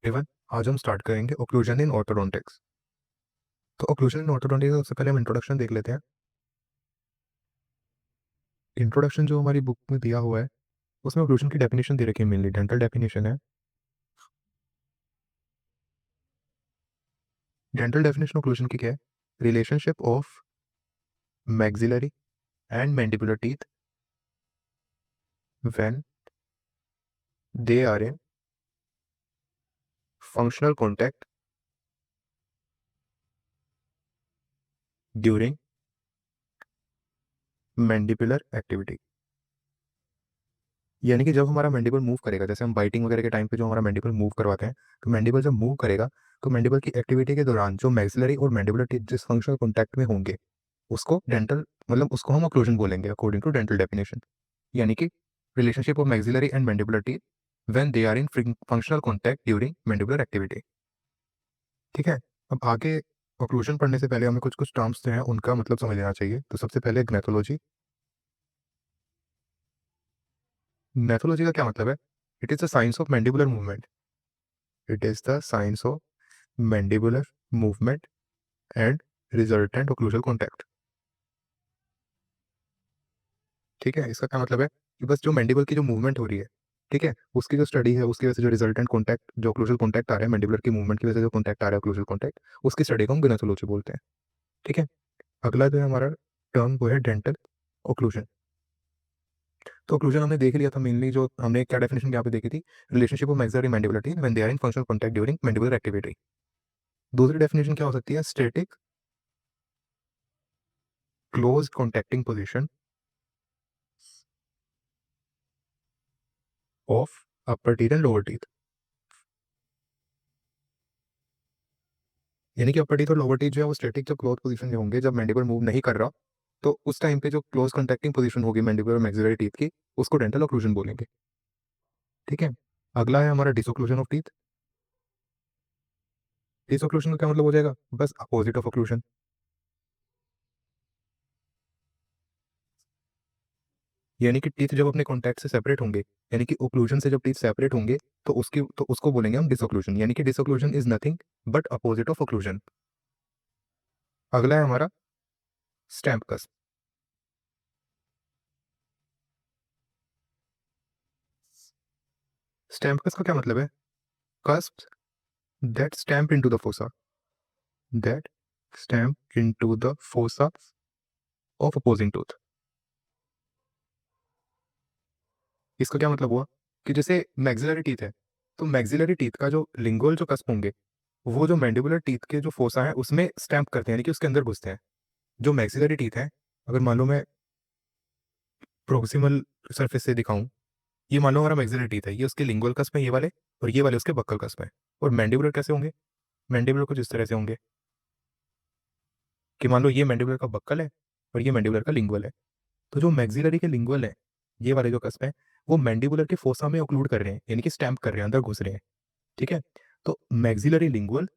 Even आज हम start करेंगे ओक्लूजन इन ऑर्थोडोंटिक्स। तो ओक्लूजन इन ऑर्थोडोंटिक्स सबसे पहले हम इंट्रोडक्शन देख लेते हैं। इंट्रोडक्शन जो हमारी बुक में दिया हुआ है उसमें ओक्लूजन की डेफिनेशन दे रखी है, मेनली डेंटल डेफिनेशन है। डेंटल डेफिनेशन ओक्लूजन की क्या है? Relationship of maxillary and mandibular teeth when they are in functional contact during mandibular activity. यानी कि जब हमारा मैंडिबल मूव करेगा, जैसे हम बाइटिंग वगैरह के टाइम पे जो हमारा मैंडिबल मूव करवाते हैं, तो मैंडिबल जब मूव करेगा तो मैंडिबल की एक्टिविटी के दौरान जो मैक्सिलरी और मैंडिबुलर टीथ जिस फंक्शनल कॉन्टैक्ट में होंगे उसको डेंटल मतलब उसको हम ओक्लूजन बोलेंगे अकॉर्डिंग टू डेंटल डेफिनेशन। यानी कि relationship of maxillary and mandibular teeth when they are in functional contact during mandibular activity. ठीक है। अब आगे ओक्लूजन पढ़ने से पहले हमें कुछ कुछ टर्म्स जो हैं उनका मतलब समझ लेना चाहिए। तो सबसे पहले ग्नेथोलॉजी। ग्नेथोलॉजी का क्या मतलब है? It is the science of mandibular movement. It is the science of mandibular movement and resultant occlusal contact. ठीक है, इसका क्या मतलब है कि बस जो मैंडिबल की जो मूवमेंट हो रही है, ठीक है, उसकी जो स्टडी है, उसकी वजह से जो रिजल्टेंट कॉन्टैक्ट जो ओक्लूजल कॉन्टैक्ट आ रहा है, मैंडिबुलर की मूवमेंट की वजह से जो कॉन्टैक्ट आ रहा है ओक्लूजल कॉन्टैक्ट, उसकी स्टडी को हम ग्नेथोलॉजी बोलते हैं। ठीक है। अगला जो है हमारा टर्म वो है डेंटल ओक्लूजन। तो ओक्लूजन हमने देख लिया था, मेनली जो हमने क्या डेफिनेशन यहाँ पे देखी थी, relationship of maxillary mandibular teeth when they are in functional contact during mandibular activity. दूसरी डेफिनेशन क्या हो सकती है? Static close contacting position of upper teeth and lower teeth. यानी कि अपर टीथ और लोअर टीथ जो है वो स्टैटिक जो क्लोज पोजीशन में होंगे जब मैंडिबल मूव नहीं कर रहा, तो उस टाइम पे जो क्लोज कॉन्टैक्टिंग पोजीशन होगी मैंडिबल और मैक्सिलरी टीथ की, उसको डेंटल ओक्लूजन बोलेंगे। ठीक है। अगला है हमारा डिसोक्लूजन ऑफ टीथ। डिसोक्लूजन का क्या मतलब हो जाएगा? बस अपोजिट ऑफ ओक्लूजन। यानी कि टीथ जब अपने कॉन्टैक्ट से सेपरेट होंगे, यानी कि ओक्लूजन से जब टीथ सेपरेट होंगे, तो उसको बोलेंगे हम डिसोक्लूजन। यानी कि disocclusion is nothing but opposite of occlusion. अगला है हमारा स्टैम्प कस्प। स्टैम्प कस्प का क्या मतलब है? Cusp that stamp into the fossa, that stamp into the fossa of opposing tooth. इसका क्या मतलब हुआ कि जैसे मैक्सिलरी टीथ है, तो मैक्सिलरी टीथ का जो लिंगुअल जो कस्प होंगे, वो जो मैंडिबुलर टीथ के जो फोसा है उसमें स्टैम्प करते हैं, यानी कि उसके अंदर घुसते हैं। जो मैक्सिलरी टीथ है, अगर मान लो मैं प्रोक्सिमल सरफेस से दिखाऊं, ये मान लो हमारा मैक्सिलरी टीथ है, ये उसके लिंगुअल कस्प है ये वाले, और ये वाले उसके बक्कल कस्प है। और मैंडिबुलर कैसे होंगे? मैंडिबुलर कुछ इस तरह से होंगे कि मान लो ये मैंडिबुलर का बक्कल है और ये मैंडिबुलर का लिंगुअल है। तो जो मैक्सिलरी के लिंगुअल है, ये वाले जो कस्प है, वो मैंडिबुलर के फोसा में ओक्लूड कर रहे हैं, यानी कि स्टैम्प कर रहे हैं, अंदर घुस रहे हैं। ठीक है। तो मैक्सिलरी लिंगुअल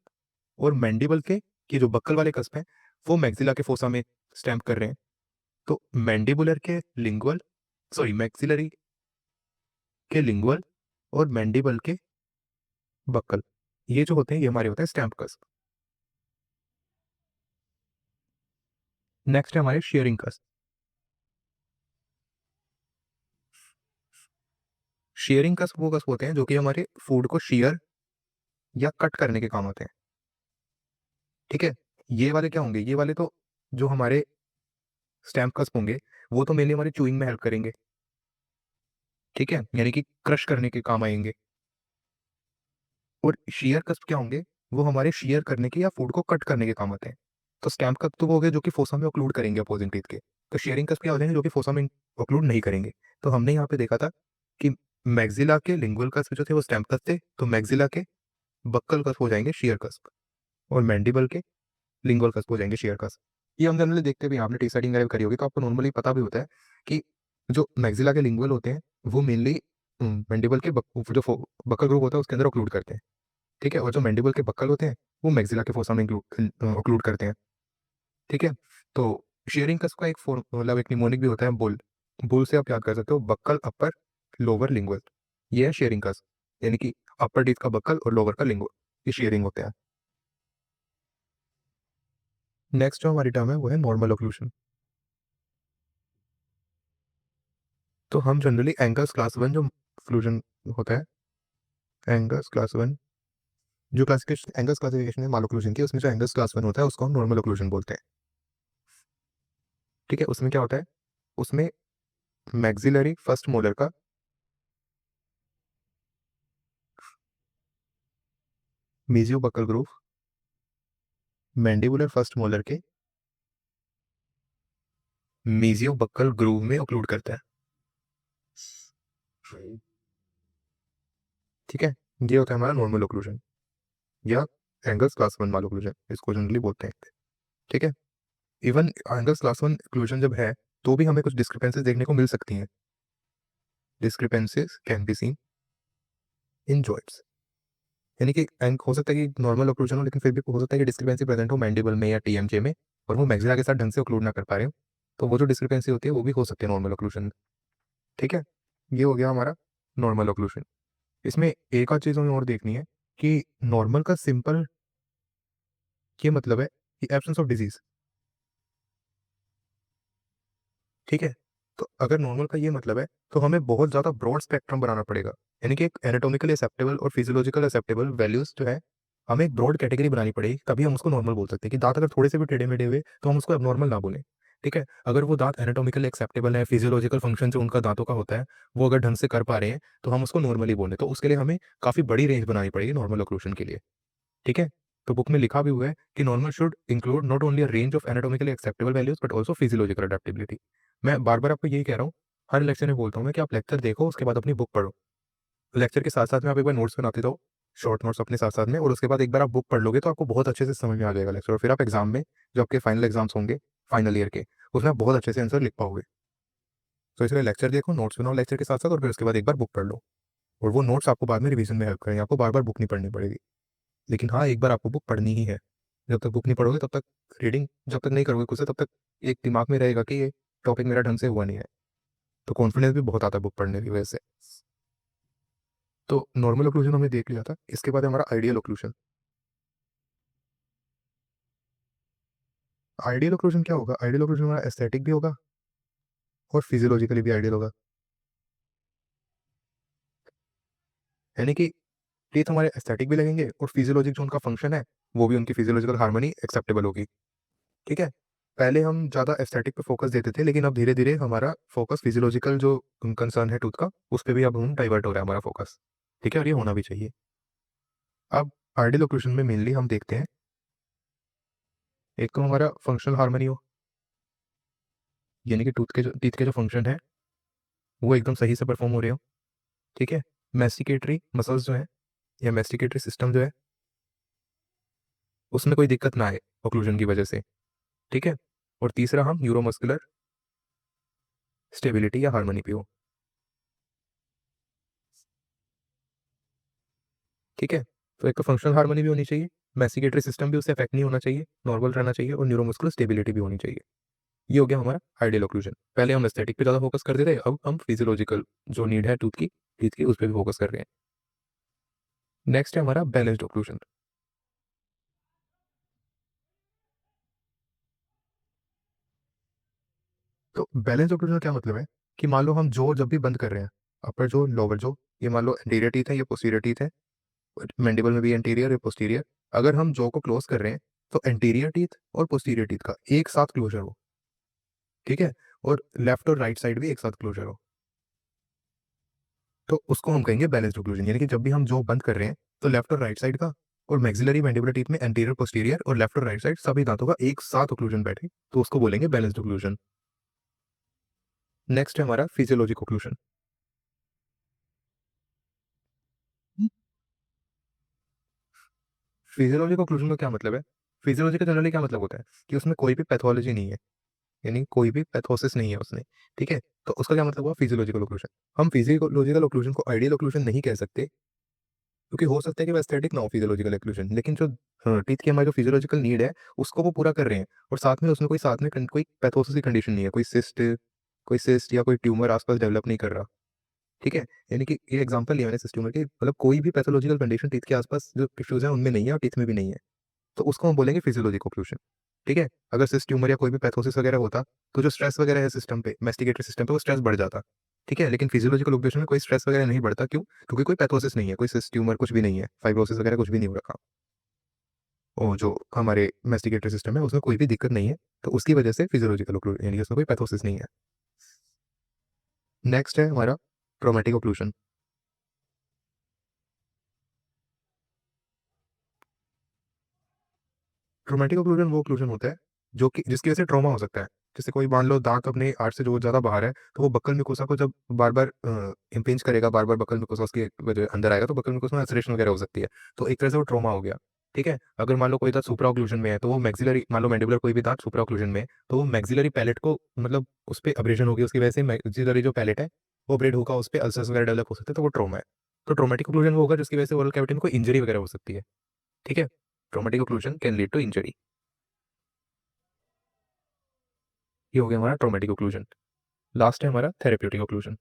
और मैंडिबल के ये जो बक्कल वाले कस्प हैं, वो मैक्सिला के फोसा में स्टैम्प कर रहे हैं। तो मैंडिबुलर के लिंगुअल, सॉरी मैक्सिलरी के लिंगुअल और मैंडिबल के बक्कल, ये जो होते हैं ये हमारे होते हैं स्टैम्प कस्प। नेक्स्ट है हमारे शेयरिंग कस्प। शेयरिंग कस्प वो कस्प होते हैं जो कि हमारे फूड को शेयर या कट करने के काम आते हैं। ठीक है। ये वाले क्या होंगे? ये वाले तो जो हमारे स्टैम्प कस्प होंगे, वो तो मेनली हमारे चूइंग में हेल्प करेंगे। ठीक है, यानी कि क्रश करने के काम आएंगे। और शेयर कस्प क्या होंगे? वो हमारे शेयर करने के या फूड को कट करने के काम आते हैं। तो स्टैम्प कस्प तो वो हो गए जो कि फोसा में ओक्लूड करेंगे अपोजिंग टीथ के। तो शेयरिंग कस्प क्या हो जाएंगे? जो कि फोसा में ओक्लूड नहीं करेंगे। तो हमने यहाँ पे देखा था कि मैक्सिला के लिंगुअल कस्प जो थे वो स्टैम्प कस्प थे, तो मैक्सिला के बक्कल कस्प हो जाएंगे शेयर कस्प, और मैंडिबल के लिंगुअल कस्प हो जाएंगे शेयर कस्प। ये हम जनरली देखते भी हैं, आपने टी सेटिंग करी होगी तो आपको नॉर्मली पता भी होता है कि जो मैक्सिला के लिंगुअल होते हैं वो मेनली मैंडिबल के बक्कल ग्रुप होता है उसके अंदर ओक्लूड करते हैं। ठीक है। और जो मैंडिबल के बक्कल होते हैं वो मैक्सिला के फोसा में इंक्लूड करते हैं। ठीक है। तो शेयरिंग कस्प का एक मतलब एक निमोनिक भी होता है, बुल। बुल से आप याद कर सकते हो बक्कल अपर लोअर लिंगुअल, ये है शेयरिंग कस्प। यानी कि अपर टीथ का बक्कल और लोअर का लिंगुआ, ये शेयरिंग होते हैं। नेक्स्ट जो हमारी टर्म है वो है नॉर्मल ओक्लूशन। तो हम जनरली एंगल्स क्लास 1 जो ओक्लूशन होता है, एंगल्स क्लास 1 जो क्लासिफिकेशन एंगल्स क्लासिफिकेशन है माल ओक्लूशन की, उसमें जो एंगल्स क्लास 1 होता है उसको हम नॉर्मल ओक्लूशन बोलते हैं। ठीक है, उसमें क्या होता है, उसमें मैक्सिलरी फर्स्ट मोलर का मेजियोबक्कल ग्रूव मैंडिबुलर फर्स्ट मोलर के मेजियोबक्कल ग्रूव में ओक्लूड करता है। ठीक है, ये होता है हमारा नॉर्मल ओक्लूजन या एंगल्स क्लास 1 माल ओक्लूजन, इसको जनरली बोलते हैं। ठीक है, इवन एंगल्स क्लास 1 ओक्लूजन जब है तो भी हमें कुछ डिस्क्रिपेंसीज देखने को मिल सकती हैं। Discrepancies can be seen in joints, यानी कि हो सकता है कि नॉर्मल ओक्लूजन हो लेकिन फिर भी हो सकता है कि डिस्क्रिपेंसी प्रेजेंट हो मैंडिबल में या टीएमजे में, और वो मैक्सिला के साथ ढंग से ओक्लूड ना कर पा रहे हो, तो वो जो डिस्क्रिपेंसी होती है वो भी हो सकती है नॉर्मल ओक्लूजन में। ठीक है, ये हो गया हमारा नॉर्मल ओक्लूजन। इसमें एक और चीज़ हमें और देखनी है कि नॉर्मल का सिंपल ये मतलब है कि एब्सेंस ऑफ डिजीज। ठीक है, तो अगर नॉर्मल का ये मतलब है तो हमें बहुत ज़्यादा ब्रॉड स्पेक्ट्रम बनाना पड़ेगा, यानी कि एक एनाटॉमिकली एक्सेप्टेबल और फिजियोलॉजिकल एक्सेप्टेबल वैल्यूज जो है हमें एक ब्रॉड कैटेगरी बनानी पड़ेगी, तभी हम उसको नॉर्मल बोल सकते हैं। कि दांत अगर थोड़े से भी टेढ़े मेढ़े हुए तो हम उसको एबनॉर्मल ना बोलें। ठीक है, अगर वो दांत एनाटॉमिकली एक्सेप्टेबल है, फिजियोलॉजिकल फंक्शन जो उनका दांतों का होता है वो अगर ढंग से कर पा रहे हैं तो हम उसको नॉर्मली बोलें। तो उसके लिए हमें काफ़ी बड़ी रेंज बनानी पड़ेगी नॉर्मल ओक्लूशन के लिए। ठीक है, तो बुक में लिखा भी हुआ है कि normal should include not only a range of anatomically acceptable values but also physiological adaptability. मैं बार बार आपको यही कह रहा हूँ, हर लेक्चर में बोलता हूँ मैं कि आप लेक्चर देखो उसके बाद अपनी बुक पढ़ो। लेक्चर के साथ साथ में आप एक बार नोट्स बनाते रहो, शॉर्ट नोट्स अपने साथ साथ में, और उसके बाद एक बार आप बुक पढ़ लोगे तो आपको बहुत अच्छे से समझ में आ जाएगा लेक्चर, और फिर आप एग्जाम में जो आपके फाइनल एग्जाम्स होंगे फाइनल ईयर के, उसमें आप बहुत अच्छे से आंसर लिख पाओगे। तो इसलिए लेक्चर देखो, नोट्स बनाओ लेक्चर के साथ साथ, और फिर उसके बाद एक बार बुक पढ़ लो, और वो नोट्स आपको बाद में रिवीजन में हेल्प करेंगे, आपको बार बार बुक नहीं पढ़नी पड़ेगी। लेकिन हाँ, एक बार आपको बुक पढ़नी ही है। जब तक बुक नहीं पढ़ोगे तब तक रीडिंग जब तक नहीं करोगे खुद से, तब तक एक दिमाग में रहेगा कि ये टॉपिक मेरा ढंग से हुआ नहीं है, तो कॉन्फिडेंस भी बहुत आता है बुक पढ़ने की वजह से। तो नॉर्मल ओक्लूजन हमने देख लिया था, इसके बाद हमारा आइडियल ओक्लूजन। आइडियल ओक्लूजन क्या होगा, आइडियल ओक्लूजन हमारा एस्थेटिक भी होगा और फिजियोलॉजिकली भी आइडियल होगा, यानी कि टीथ हमारे एस्थेटिक भी लगेंगे और फिजियोलॉजिक जो उनका फंक्शन है वो भी उनकी फिजियोलॉजिकल हार्मनी एक्सेप्टेबल होगी। ठीक है, पहले हम ज़्यादा एस्थेटिक पे फोकस देते थे लेकिन अब धीरे धीरे हमारा फोकस फिजियोलॉजिकल जो कंसर्न है टूथ का उस पर भी अब हम डाइवर्ट हो रहा है हमारा फोकस। ठीक है, और ये होना भी चाहिए। अब आइडियल ओक्लूजन में मेनली हम देखते हैं एक तो हमारा फंक्शनल हार्मनी हो, यानी कि टीथ के जो फंक्शन है वो एकदम सही से परफॉर्म हो रहे हो। ठीक है, मैस्टिकेटरी मसल्स जो है या मैस्टिकेटरी सिस्टम जो है उसमें कोई दिक्कत ना आए ओक्लूजन की वजह से। ठीक है, और तीसरा हम न्यूरोमस्कुलर स्टेबिलिटी या हार्मनी पे हो। ठीक है, तो एक तो फंक्शनल हार्मनी भी होनी चाहिए, मैस्टिकेटरी सिस्टम भी उससे अफेक्ट नहीं होना चाहिए, नॉर्मल रहना चाहिए, और न्यूरोमस्कुलर स्टेबिलिटी भी होनी चाहिए। ये हो गया हमारा आइडियल ओक्लूजन। पहले हम एस्थेटिक पे ज़्यादा फोकस करते थे, अब हम फिजियोलॉजिकल जो नीड है टीथ की उस पर भी फोकस कर रहे हैं। नेक्स्ट है हमारा बैलेंस्ड ओक्लूजन। तो बैलेंस ओक्लूजन का क्या मतलब है कि मान लो हम जो जब भी बंद कर रहे हैं, अपर जो लोअर जो, ये मान लो एंटीरियर टीथ है, ये पोस्टीरियर टीथ है, मैंडिबल में भी एंटीरियर या पोस्टीरियर, अगर हम जॉ को क्लोज कर रहे हैं तो एंटीरियर टीथ और पोस्टीरियर टीथ का एक साथ क्लोजर हो। ठीक है, और लेफ्ट और राइट साइड भी एक साथ क्लोजर हो, तो उसको हम कहेंगे बैलेंस्ड ओक्लूजन। यानी कि जब भी हम जॉ बंद कर रहे हैं तो लेफ्ट और राइट साइड का और मैक्सिलरी मैंडिबुलर टीथ में एंटीरियर पोस्टीरियर और लेफ्ट और राइट साइड सभी दांतों का एक साथ ओक्लूजन बैठे, तो उसको बोलेंगे बैलेंस्ड ओक्लूजन। नेक्स्ट है हमारा फिजियोलॉजिक ओक्लूजन। फिजियोलॉजिक ओक्लूजन का क्या मतलब है, फिजियोलॉजी का जनरली क्या मतलब होता है कि उसमें कोई भी पैथोलॉजी नहीं है, यानी कोई भी पैथोसिस नहीं है उसमें। ठीक है, तो उसका क्या मतलब हुआ फिजियोलॉजिकल ओक्लूजन। हम फिजियोलॉजिकल ओक्लूजन को आइडियल ओक्लूजन नहीं कह सकते, क्योंकि हो सकता है कि वो एस्थेटिक ना हो फिजियोलॉजिकल ओक्लूजन, लेकिन जो टीथ की हमारी जो फिजियोलॉजिकल नीड है उसको वो पूरा कर रहे हैं, और साथ में उसमें कोई पैथोसिस की कंडीशन नहीं है, कोई सिस्ट या कोई ट्यूमर आसपास डेवलप नहीं कर रहा। ठीक है? यानी कि ये एग्जांपल लिया मैंने सिस ट्यूमर के, मतलब कोई भी पैथोलॉजिकल कंडीशन टीथ के आसपास जो टिश्यूज़ हैं उनमें नहीं है और टीथ में भी नहीं है, तो उसको हम बोलेंगे फिजियोलॉजिक ओक्लूशन। ठीक है? अगर सिस ट्यूमर या कोई भी पैथोसिस वगैरह होता, तो जो स्ट्रेस वगैरह है सिस्टम पे, मास्टिकेटरी सिस्टम पे, वो स्ट्रेस बढ़ जाता। ठीक है? लेकिन फिजियोलॉजिकल ओक्लूशन में कोई स्ट्रेस वगैरह नहीं बढ़ता, क्यों? क्योंकि कोई पैथोसिस नहीं है, कोई सिस ट्यूमर कुछ भी नहीं है, फाइब्रोसिस वगैरह कुछ भी नहीं हो रखा। और जो हमारे मास्टिकेटरी सिस्टम है उसमें कोई भी दिक्कत नहीं है, तो उसकी वजह से फिजियोलॉजिकल ओक्लूजन, यानी कि उसमें कोई पैथोसिस नहीं है। नेक्स्ट है हमारा ट्रॉमेटिक ओक्लूजन। ट्रॉमेटिक ओक्लूजन वो ओक्लूजन होता है जो कि जिसकी वजह से ट्रॉमा हो सकता है। जैसे कोई मान लो दांत अपने आर्ट से जो ज़्यादा बाहर है, तो वो बक्कल म्यूकोसा को जब बार-बार इम्पिंज करेगा, बार-बार बक्कल म्यूकोसा उसके वजह अंदर आएगा, तो बक्कल म्यूकोसा में अल्सरेशन वगैरह हो सकती है। तो एक तरह से वो ट्रॉमा हो गया। ठीक है? अगर मान लो कोई दांत सुप्रा ओक्लूजन में है, तो वो मैक्सिलरी, मान लो मैंडिबुलर कोई भी दांत सुप्रा ओक्लूजन में है, तो वो मैक्सिलरी पैलेट को, मतलब उस पे अब्रेजन होगी, उसकी वजह से मैक्सिलरी जो पैलेट है वो अब्रेड होगा, उस पे अल्सर्स वगैरह डेवलप हो सकते हैं, तो वो ट्रॉमा है। तो ट्रॉमेटिक ओक्लूजन वो होगा जिसकी वजह से ओरल कैविटी में कोई इंजरी वगैरह हो सकती है। ठीक है? Traumatic occlusion can lead to injury. ये हो गया हमारा ट्रॉमेटिक ओक्लूजन। लास्ट है हमारा थेरेप्यूटिक ओक्लूजन।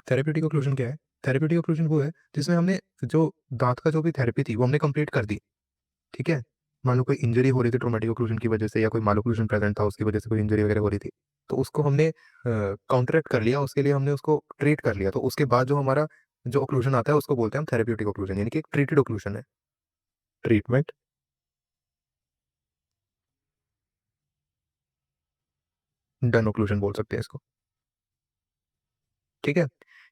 थेरेप्यूटिक ओक्लूजन क्या है? थेरेप्यूटिक ओक्लूजन वो है जिसमें हमने जो दांत का जो भी थेरेपी थी वो हमने कंप्लीट कर दी। ठीक है? मान लो कोई इंजरी हो रही थी ट्रॉमेटिक ओक्लूजन की वजह से, या कोई मालोक्लूजन प्रेजेंट था उसकी वजह से कोई इंजरी वगैरह हो रही थी, तो उसको हमने काउंटरैक्ट कर लिया, उसके लिए हमने उसको ट्रीट कर लिया, तो उसके बाद जो हमारा जो ओक्लूजन आता है उसको बोलते हैं हम थेरेप्यूटिक ओक्लूजन, यानी कि एक ट्रीटेड ओक्लूजन है। ट्रीटमेंट डन ओक्लूजन बोल सकते हैं इसको। ठीक है?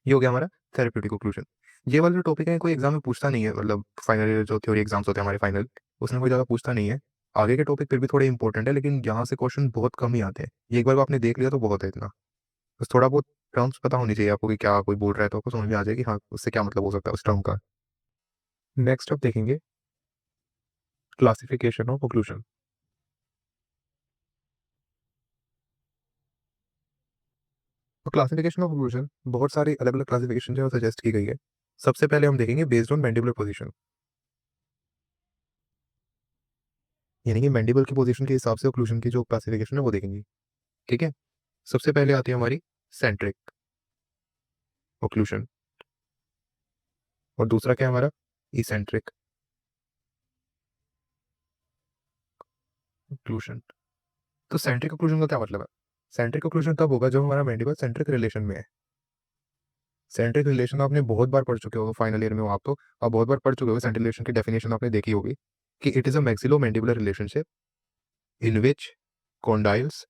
ये हो गया हमारा थेरेप्यूटिक ओक्लूजन। ये वाला जो टॉपिक है कोई एग्जाम में पूछता नहीं है, मतलब फाइनल ईयर जो थ्योरी एग्जाम्स होते हैं हमारे फाइनल, उसमें कोई ज़्यादा पूछता नहीं है। आगे के टॉपिक फिर भी थोड़े इंपॉर्टेंट है, लेकिन यहाँ से क्वेश्चन बहुत कम ही आते हैं। ये एक बार आपने देख लिया तो बहुत है इतना। बस थोड़ा बहुत टर्म्स पता होनी चाहिए आपको कि क्या कोई बोल रहा है, तो आपको समझ में आ जाएगी हाँ उससे क्या मतलब हो सकता है उस टर्म का। नेक्स्ट अब देखेंगे क्लासिफिकेशन ऑफ ओक्लूजन। तो क्लासिफिकेशन ऑफ ओक्लूजन बहुत सारी अलग अलग क्लासिफिकेशन जो है सजेस्ट की गई है। सबसे पहले हम देखेंगे बेस्ड ऑन मैंडिबुलर पोजीशन, यानी कि मैंडिबल की पोजीशन के हिसाब से ओक्लूजन की जो क्लासिफिकेशन है वो देखेंगे। ठीक है? सबसे पहले आती है हमारी सेंट्रिक ओक्लूशन, और दूसरा क्या है हमारा इसेंट्रिक ओक्लूशन। तो सेंट्रिक ओक्लूशन का क्या मतलब है? सेंट्रिक ओक्लूशन तब होगा जब हमारा मैंडिबल सेंट्रिक रिलेशन में है। सेंट्रिक रिलेशन आपने बहुत बार पढ़ चुके हो, फाइनल ईयर में हो आप बहुत बार पढ़ चुके हो। सेंट्रिक रिलेशन की डेफिनेशन आपने देखी होगी कि it is a maxillo mandibular relationship in which condyles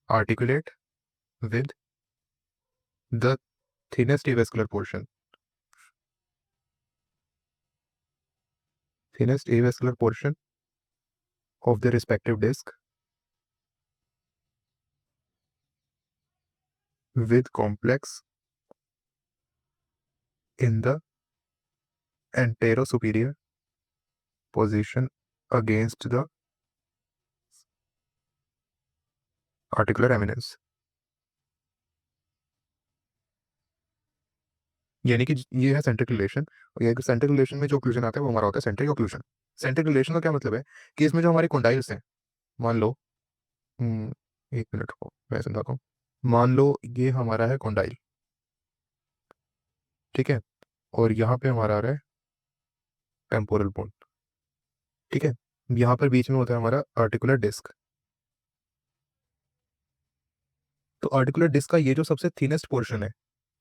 articulate with the thinnest avascular portion, thinnest avascular portion of the respective disc with complex in the anterosuperior position against the articular eminence। यानी कि ये है centric relation, और ये centric relation में जो occlusion आता है वो हमारा होता है सेंट्रिक ओक्लूजन। सेंट्रिक रिलेशन का क्या मतलब है कि इसमें जो हमारे कॉन्डाइल्स हैं, मान लो, एक मिनट को मैं समझाता हूँ। मान लो ये हमारा है कॉन्डाइल, ठीक है, और यहाँ पे हमारा आ रहा है टेम्पोरल बोन। ठीक है? यहाँ पर बीच में होता है हमारा आर्टिकुलर डिस्क। तो आर्टिकुलर डिस्क का ये जो सबसे थिनेस्ट पोर्शन है,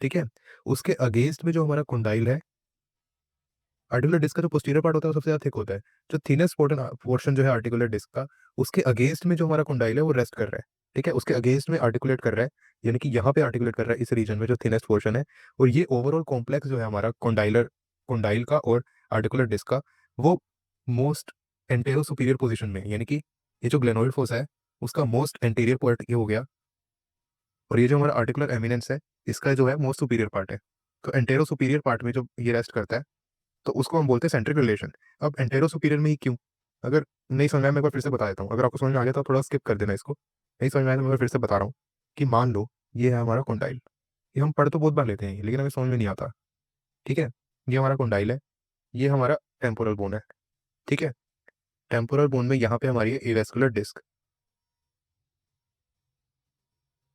ठीक है, उसके अगेंस्ट में जो हमारा कॉन्डाइल है, आर्टिकुलर डिस्क का जो पोस्टीरियर पार्ट होता है वो सबसे ज्यादा थिक होता है। जो थिनेस्ट पोर्शन जो है आर्टिकुलर डिस्क का, उसके अगेंस्ट में जो हमारा कॉन्डाइल है वो रेस्ट कर रहा है। ठीक है? उसके अगेंस्ट में आर्टिकुलेट कर रहा है, यानी कि यहाँ पे आर्टिकुलेट कर रहा है इस रीजन में जो थिनेस्ट पोर्शन है। और ये ओवरऑल कॉम्प्लेक्स जो है हमारा कॉन्डाइल का और आर्टिकुलर डिस्क का, वो मोस्ट एंटेरो सुपीरियर पोजिशन में, यानी कि ये जो ग्लेनोइड फोसा है उसका मोस्ट एंटीरियर पार्ट ये हो गया, और ये जो हमारा आर्टिकुलर एमिनेंस है इसका जो है मोस्ट सुपीरियर पार्ट है। तो एंटेरो सुपीरियर पार्ट में जो ये रेस्ट करता है, तो उसको हम बोलते हैं सेंट्रिक रिलेशन। अब एंटेरो सुपीरियर में ही क्यों? अगर नहीं समझ में आया मैं एक बार फिर से बता देता हूँ, अगर आपको समझ में आ गया तो थोड़ा स्किप कर देना इसको। नहीं समझ में आया तो मैं फिर से बता रहा हूँ कि मान लो ये है हमारा कॉन्डाइल, ये हम पढ़ तो बहुत बार लेते हैं लेकिन हमें समझ में नहीं आता। ठीक है? ये हमारा कॉन्डाइल है, ये हमारा टेम्पोरल बोन है। ठीक है? टेम्पोरल बोन में यहाँ पे हमारी है एवेस्कुलर डिस्क।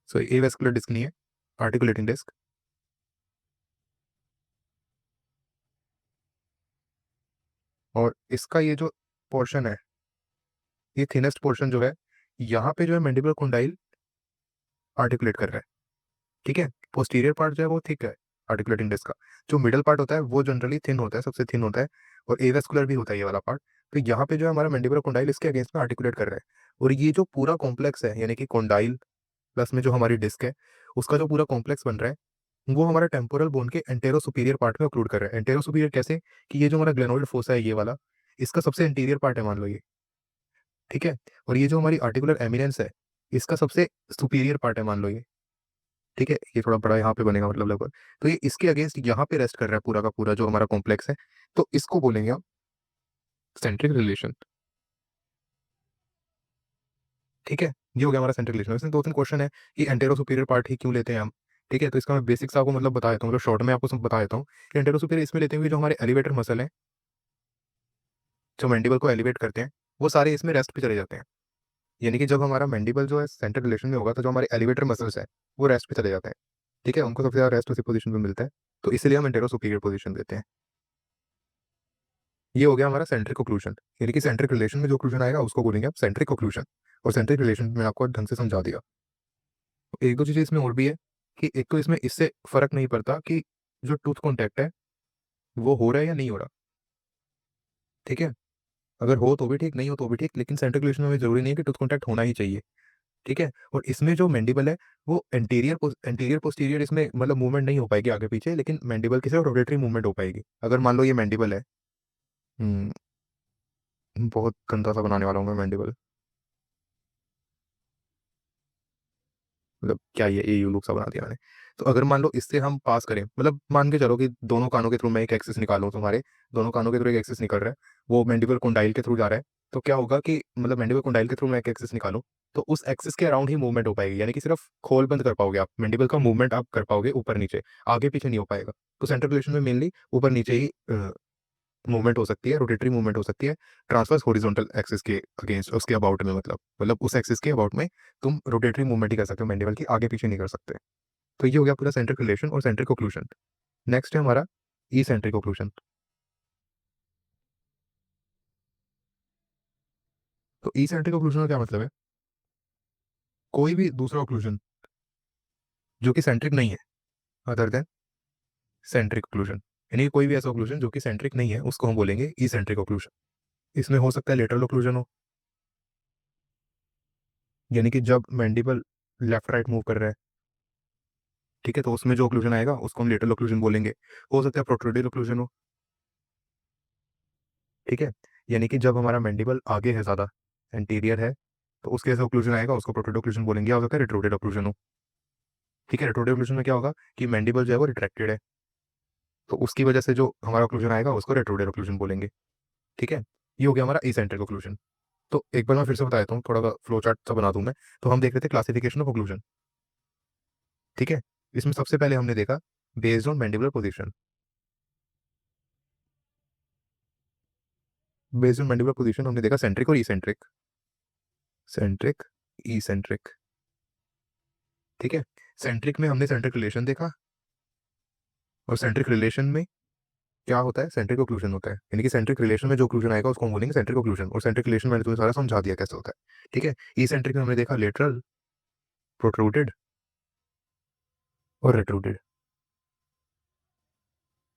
सो एवेस्कुलर डिस्क नहीं है, आर्टिकुलेटिंग डिस्क। और इसका ये जो पोर्शन है, ये थिनेस्ट पोर्शन जो है, यहाँ पे जो है मैंडिबुलर कंडाइल आर्टिकुलेट कर रहा है। ठीक है, पोस्टीरियर पार्ट जो है वो थिक है आर्टिकुलेटिंग डिस्क का। जो मिडल पार्ट होता है वो जनरली थिन होता है, सबसे थिन होता है, और एवेस्कुलर भी होता है ये वाला पार्ट। तो यहाँ पे जो है हमारा मैंडिबुलर कंडाइल इसके अगेंस्ट में आर्टिकुलेट कर रहा है। और ये जो पूरा कॉम्प्लेक्स है, यानी कि कंडाइल प्लस में जो हमारी डिस्क है, उसका जो पूरा कॉम्प्लेक्स बन रहा है, वो हमारा टेम्पोरल बोन के एंटेरो सुपीरियर पार्ट में ऑक्लूड कर रहा है। एंटेरो सुपीरियर कैसे, कि ये जो हमारा ग्लेनोइड फोसा है ये वाला, इसका सबसे इंटीरियर पार्ट है मान लो ये। ठीक है, और ये जो हमारी आर्टिकुलर एमिनेंस है, इसका सबसे सुपीरियर पार्ट है मान लो ये। ठीक है, ये थोड़ा बड़ा यहाँ पे बनेगा मतलब लगभग। तो ये इसके अगेंस्ट यहाँ पे रेस्ट कर रहा है पूरा का पूरा जो हमारा कॉम्प्लेक्स है। तो इसको बोलेंगे हम सेंट्रिक रिलेशन। ठीक है, ये हो गया हमारा सेंट्रिक रिलेशन। इसमें दो तीन क्वेश्चन है कि एंटेरो सुपीरियर पार्ट ही क्यों लेते हैं हम। ठीक है, तो इसका मैं बेसिक्स आपको मतलब बता देता हूँ, मतलब शॉर्ट में आपको सब बता देता हूँ कि एंटेरो सुपीरियर इसमें लेते हुए जो हमारे एलिवेटर मसल है, जो मैंडिबल को एलिवेट करते हैं, वो सारे इसमें रेस्ट पे चले जाते हैं। यानी कि जब हमारा मैंडिबल जो है सेंट्रिक रिलेशन में होगा, तो जो हमारे एलिवेटर मसल्स है वो रेस्ट पे चले जाते हैं। ठीक है, उनको सबसे ज्यादा रेस्ट उसी पोजीशन पे मिलता है, तो इसलिए हम एंटेरो सुपीरियर पोजीशन देते हैं। ये हो गया हमारा सेंट्रिक ओक्लूजन। यानी कि सेंट्रिक रिलेशन में जो ओक्लूजन आएगा उसको बोलेंगे आप सेंट्रिक ओक्लूजन। और सेंट्रिक रिलेशन में आपको ढंग से समझा दिया। तो एक दो चीजें इसमें और भी है कि एक तो इसमें इससे फर्क नहीं पड़ता कि जो टूथ कॉन्टैक्ट है वो हो रहा है या नहीं हो रहा। ठीक है, अगर हो तो भी ठीक, नहीं हो तो भी ठीक, लेकिन सेंट्रिक रिलेशन में जरूरी नहीं है कि टूथ कॉन्टैक्ट होना ही चाहिए। ठीक है, और इसमें जो मैंडिबल है वो एंटीरियर पोस्टीरियर इसमें मतलब मूवमेंट नहीं हो पाएगी आगे पीछे, लेकिन मैंडिबल की सिर्फ रोटेटरी मूवमेंट हो पाएगी। अगर मान लो ये मैंडिबल है, हम्म, बहुत गंदा सा बनाने वाला हूँ मैं मैंडिबल, मतलब क्या ये यू लुक सा बना दिया मैंने। तो अगर मान लो इससे हम पास करें, मतलब मान के चलो कि दोनों कानों के थ्रू मैं एक एक्सिस निकालूं, तुम्हारे दोनों कानों के थ्रू एक एक्सिस निकल रहा है, वो मैंडिबल कंडाइल के थ्रू जा रहा है। तो क्या होगा कि मतलब मैंडिबल कंडाइल के थ्रू मैं एक एक्सिस निकालूं, तो उस एक्सिस के अराउंड ही मूवमेंट हो पाएगी। यानी कि सिर्फ खोल बंद कर पाओगे आप, मैंडिबल का मूवमेंट आप कर पाओगे ऊपर नीचे, आगे पीछे नहीं हो पाएगा। तो सेंट्रल रिलेशन में मेनली ऊपर नीचे ही मूवमेंट हो सकती है, रोटेटरी मूवमेंट हो सकती है। ट्रांसवर्स हॉरिजॉन्टल एक्सिस के अगेंस्ट, उसके अबाउट में, मतलब उस एक्सिस के अबाउट में तुम रोटेटरी मूवमेंट ही कर सकते हो, मैंडिबल की आगे पीछे नहीं कर सकते। तो ये हो गया पूरा सेंट्रिक रिलेशन और सेंट्रिक ओक्लूशन। नेक्स्ट है हमारा ई सेंट्रिक ओक्लूशन। तो ई सेंट्रिक ओक्लूशन का क्या मतलब है, कोई भी दूसरा ओक्लूशन जो कि सेंट्रिक नहीं है, अदर देन सेंट्रिक ओक्लूशन, यानी कि कोई भी ऐसा ओक्लूशन जो कि सेंट्रिक नहीं है उसको हम बोलेंगे ई सेंट्रिक ओक्लूशन। इसमें हो सकता है लेटरल ओक्लूजन हो, यानी कि जब मैंडिबल लेफ्ट राइट मूव कर रहा है, ठीक है, तो उसमें जो ओक्लूजन आएगा उसको हम लेटरल ओक्लूजन बोलेंगे। हो सकता है प्रोट्रूडेड ओक्लूजन हो। ठीक है, यानी कि जब हमारा मैंडिबल आगे है ज्यादा, एंटीरियर है, तो उसके जैसे ओक्लूजन आएगा उसको प्रोट्रूडेड ओक्लूजन बोलेंगे। या हो सकता है रिट्रोडेड ओक्लूजन हो। ठीक है, रिट्रोडेड ओक्लूजन में क्या होगा कि मैंडिबल जो है वो रिट्रैक्टेड है, तो उसकी वजह से जो हमारा ओक्लूजन आएगा उसको रेट्रोडेड ओक्लूजन बोलेंगे। ठीक है, ये हो गया हमारा एसेंट्रिक ओक्लूजन। तो एक बार मैं फिर से बता देता हूँ, थोड़ा फ्लो चार्ट सा बना दूं मैं। तो हम देख रहे थे क्लासिफिकेशन ऑफ ओक्लूजन। ठीक है, इसमें सबसे पहले हमने देखा based on mandibular position. Based on mandibular position हमने देखा सेंट्रिक और इसेंट्रिक, सेंट्रिक, इसेंट्रिक। ठीक है, सेंट्रिक में हमने सेंट्रिक रिलेशन देखा, और सेंट्रिक रिलेशन में क्या होता है, सेंट्रिक ओक्लूजन होता है। यानी कि सेंट्रिक रिलेशन में जो ओक्लूजन आएगा उसको हम बोलेंगे सेंट्रिक ओक्लूजन। और सेंट्रिक रिलेशन मैंने तुम्हें सारा समझा दिया कैसे होता है। ठीक है, इसेंट्रिक में हमने देखा लेटरल, प्रोट्रूडेड और रेट्रूडेड।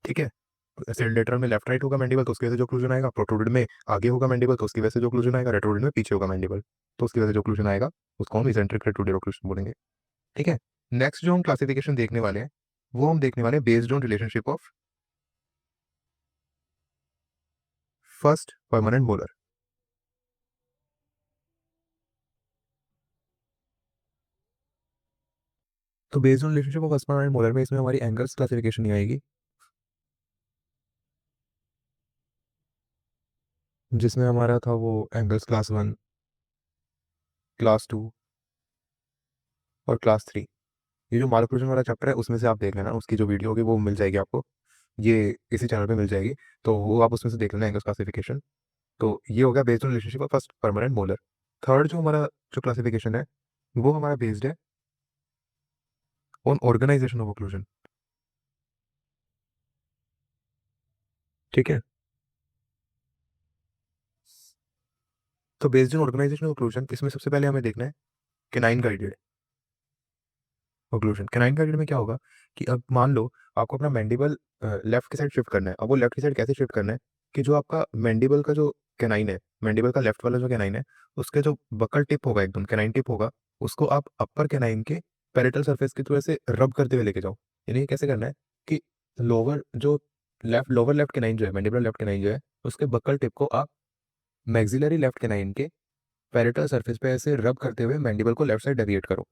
ठीक है, ऐसे लेटरल में लेफ्ट राइट होगा मैंडिबल, तो उसकी वजह से जो ओक्लूजन आएगा। प्रोट्रूडेड में आगे होगा मैंडिबल, तो उसकी वजह से जो ओक्लूजन आएगा। रेट्रूडेड में पीछे होगा मैंडिबल, तो उसकी वजह से जो ओक्लूजन आएगा उसको हम इसेंट्रिक रेट्रूडेड ओक्लूजन बोलेंगे। ठीक है, नेक्स्ट जो हम क्लासिफिकेशन देखने वाले हैं वो हम देखने वाले हैं based on relationship of first permanent molar. तो based on relationship of first permanent molar में इसमें हमारी एंगल्स क्लासिफिकेशन नहीं आएगी, जिसमें हमारा था वो एंगल्स क्लास 1, क्लास 2 और क्लास 3। ये जो मालक्यूशन वाला चैप्टर है उसमें से आप देख लेना, उसकी जो वीडियो होगी वो मिल जाएगी आपको, ये इसी चैनल पे मिल जाएगी। तो वो आप उसमें से देख लेना एंगल्स क्लासिफिकेशन। तो ये हो गया based on relationship of first permanent molar. Third जो हमारा जो क्लासिफिकेशन है वो हमारा बेस्ड है ऑन ऑर्गेनाइजेशन ऑफ ओक्लूजन। ठीक है, तो based on organisation of occlusion इसमें सबसे पहले हमें देखना है canine guided occlusion. Canine guided में क्या होगा कि अब मान लो आपको अपना मैंडिबल लेफ्ट की साइड शिफ्ट करना है। अब वो लेफ्ट की साइड कैसे शिफ्ट करना है कि जो आपका मैंडिबल का जो कैनाइन है, मैंडिबल का लेफ्ट वाला जो कैनाइन है, उसके जो बकल टिप होगा, एकदम कैनाइन टिप होगा, उसको आप अपर कैनाइन के पेरिटल सरफेस की थोड़े से रब करते हुए लेके जाओ। यानी ये कैसे करना है कि लोअर जो लोअर लेफ्ट कैनाइन जो है, मैंडिबल लेफ्ट कैनाइन जो है, उसके बकल टिप को आप मैक्सिलरी लेफ्ट कैनाइन के पेरिटल सरफेस पे ऐसे रब करते हुए मैंडिबल को लेफ्ट साइड डेविएट करो।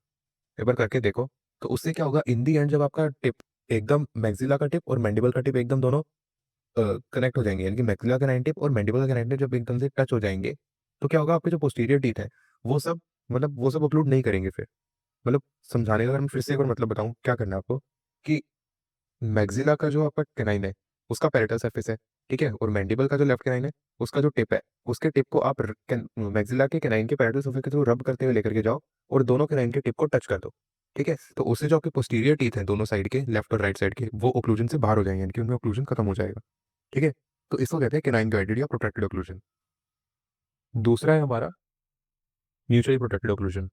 एक बार करके देखो, तो उससे क्या होगा, इन दी एंड जब आपका टिप एकदम मैक्सिला का टिप और मैंडिबल का टिप एकदम दोनों कनेक्ट हो जाएंगे, यानी कि मैक्सिला का नाइन टिप और मैंडिबल का नाइन टिप जब एकदम से टच हो जाएंगे, तो क्या होगा, आपके जो पोस्टीरियर टीथ है वो सब, मतलब वो सब ऑक्लूड नहीं करेंगे फिर। मतलब समझाने का अगर मैं फिर से एक बार मतलब बताऊं, क्या करना है आपको कि मैक्सिला का जो आपका कैनाइन है उसका पैरेटल सरफेस है, ठीक है, और मैंडिबल का जो लेफ्ट कैनाइन है उसका जो टिप है, उसके टिप को आप मैक्सिला के कैनाइन के पैरेटल सरफेस के थ्रू रब करते हुए लेकर के जाओ और दोनों कैनाइन के टिप को टच कर दो। ठीक है, तो उससे जो आपके पोस्टीरियर टीथ हैं दोनों साइड के, लेफ्ट और राइट साइड के, वो ओक्लूजन से बाहर हो जाएंगे, यानी कि उनमें ओक्लूजन खत्म हो जाएगा। ठीक है, तो इसको कहते हैं कैनाइन गाइडेड या प्रोटेक्टेड ओक्लूजन। दूसरा है हमारा mutually protected occlusion.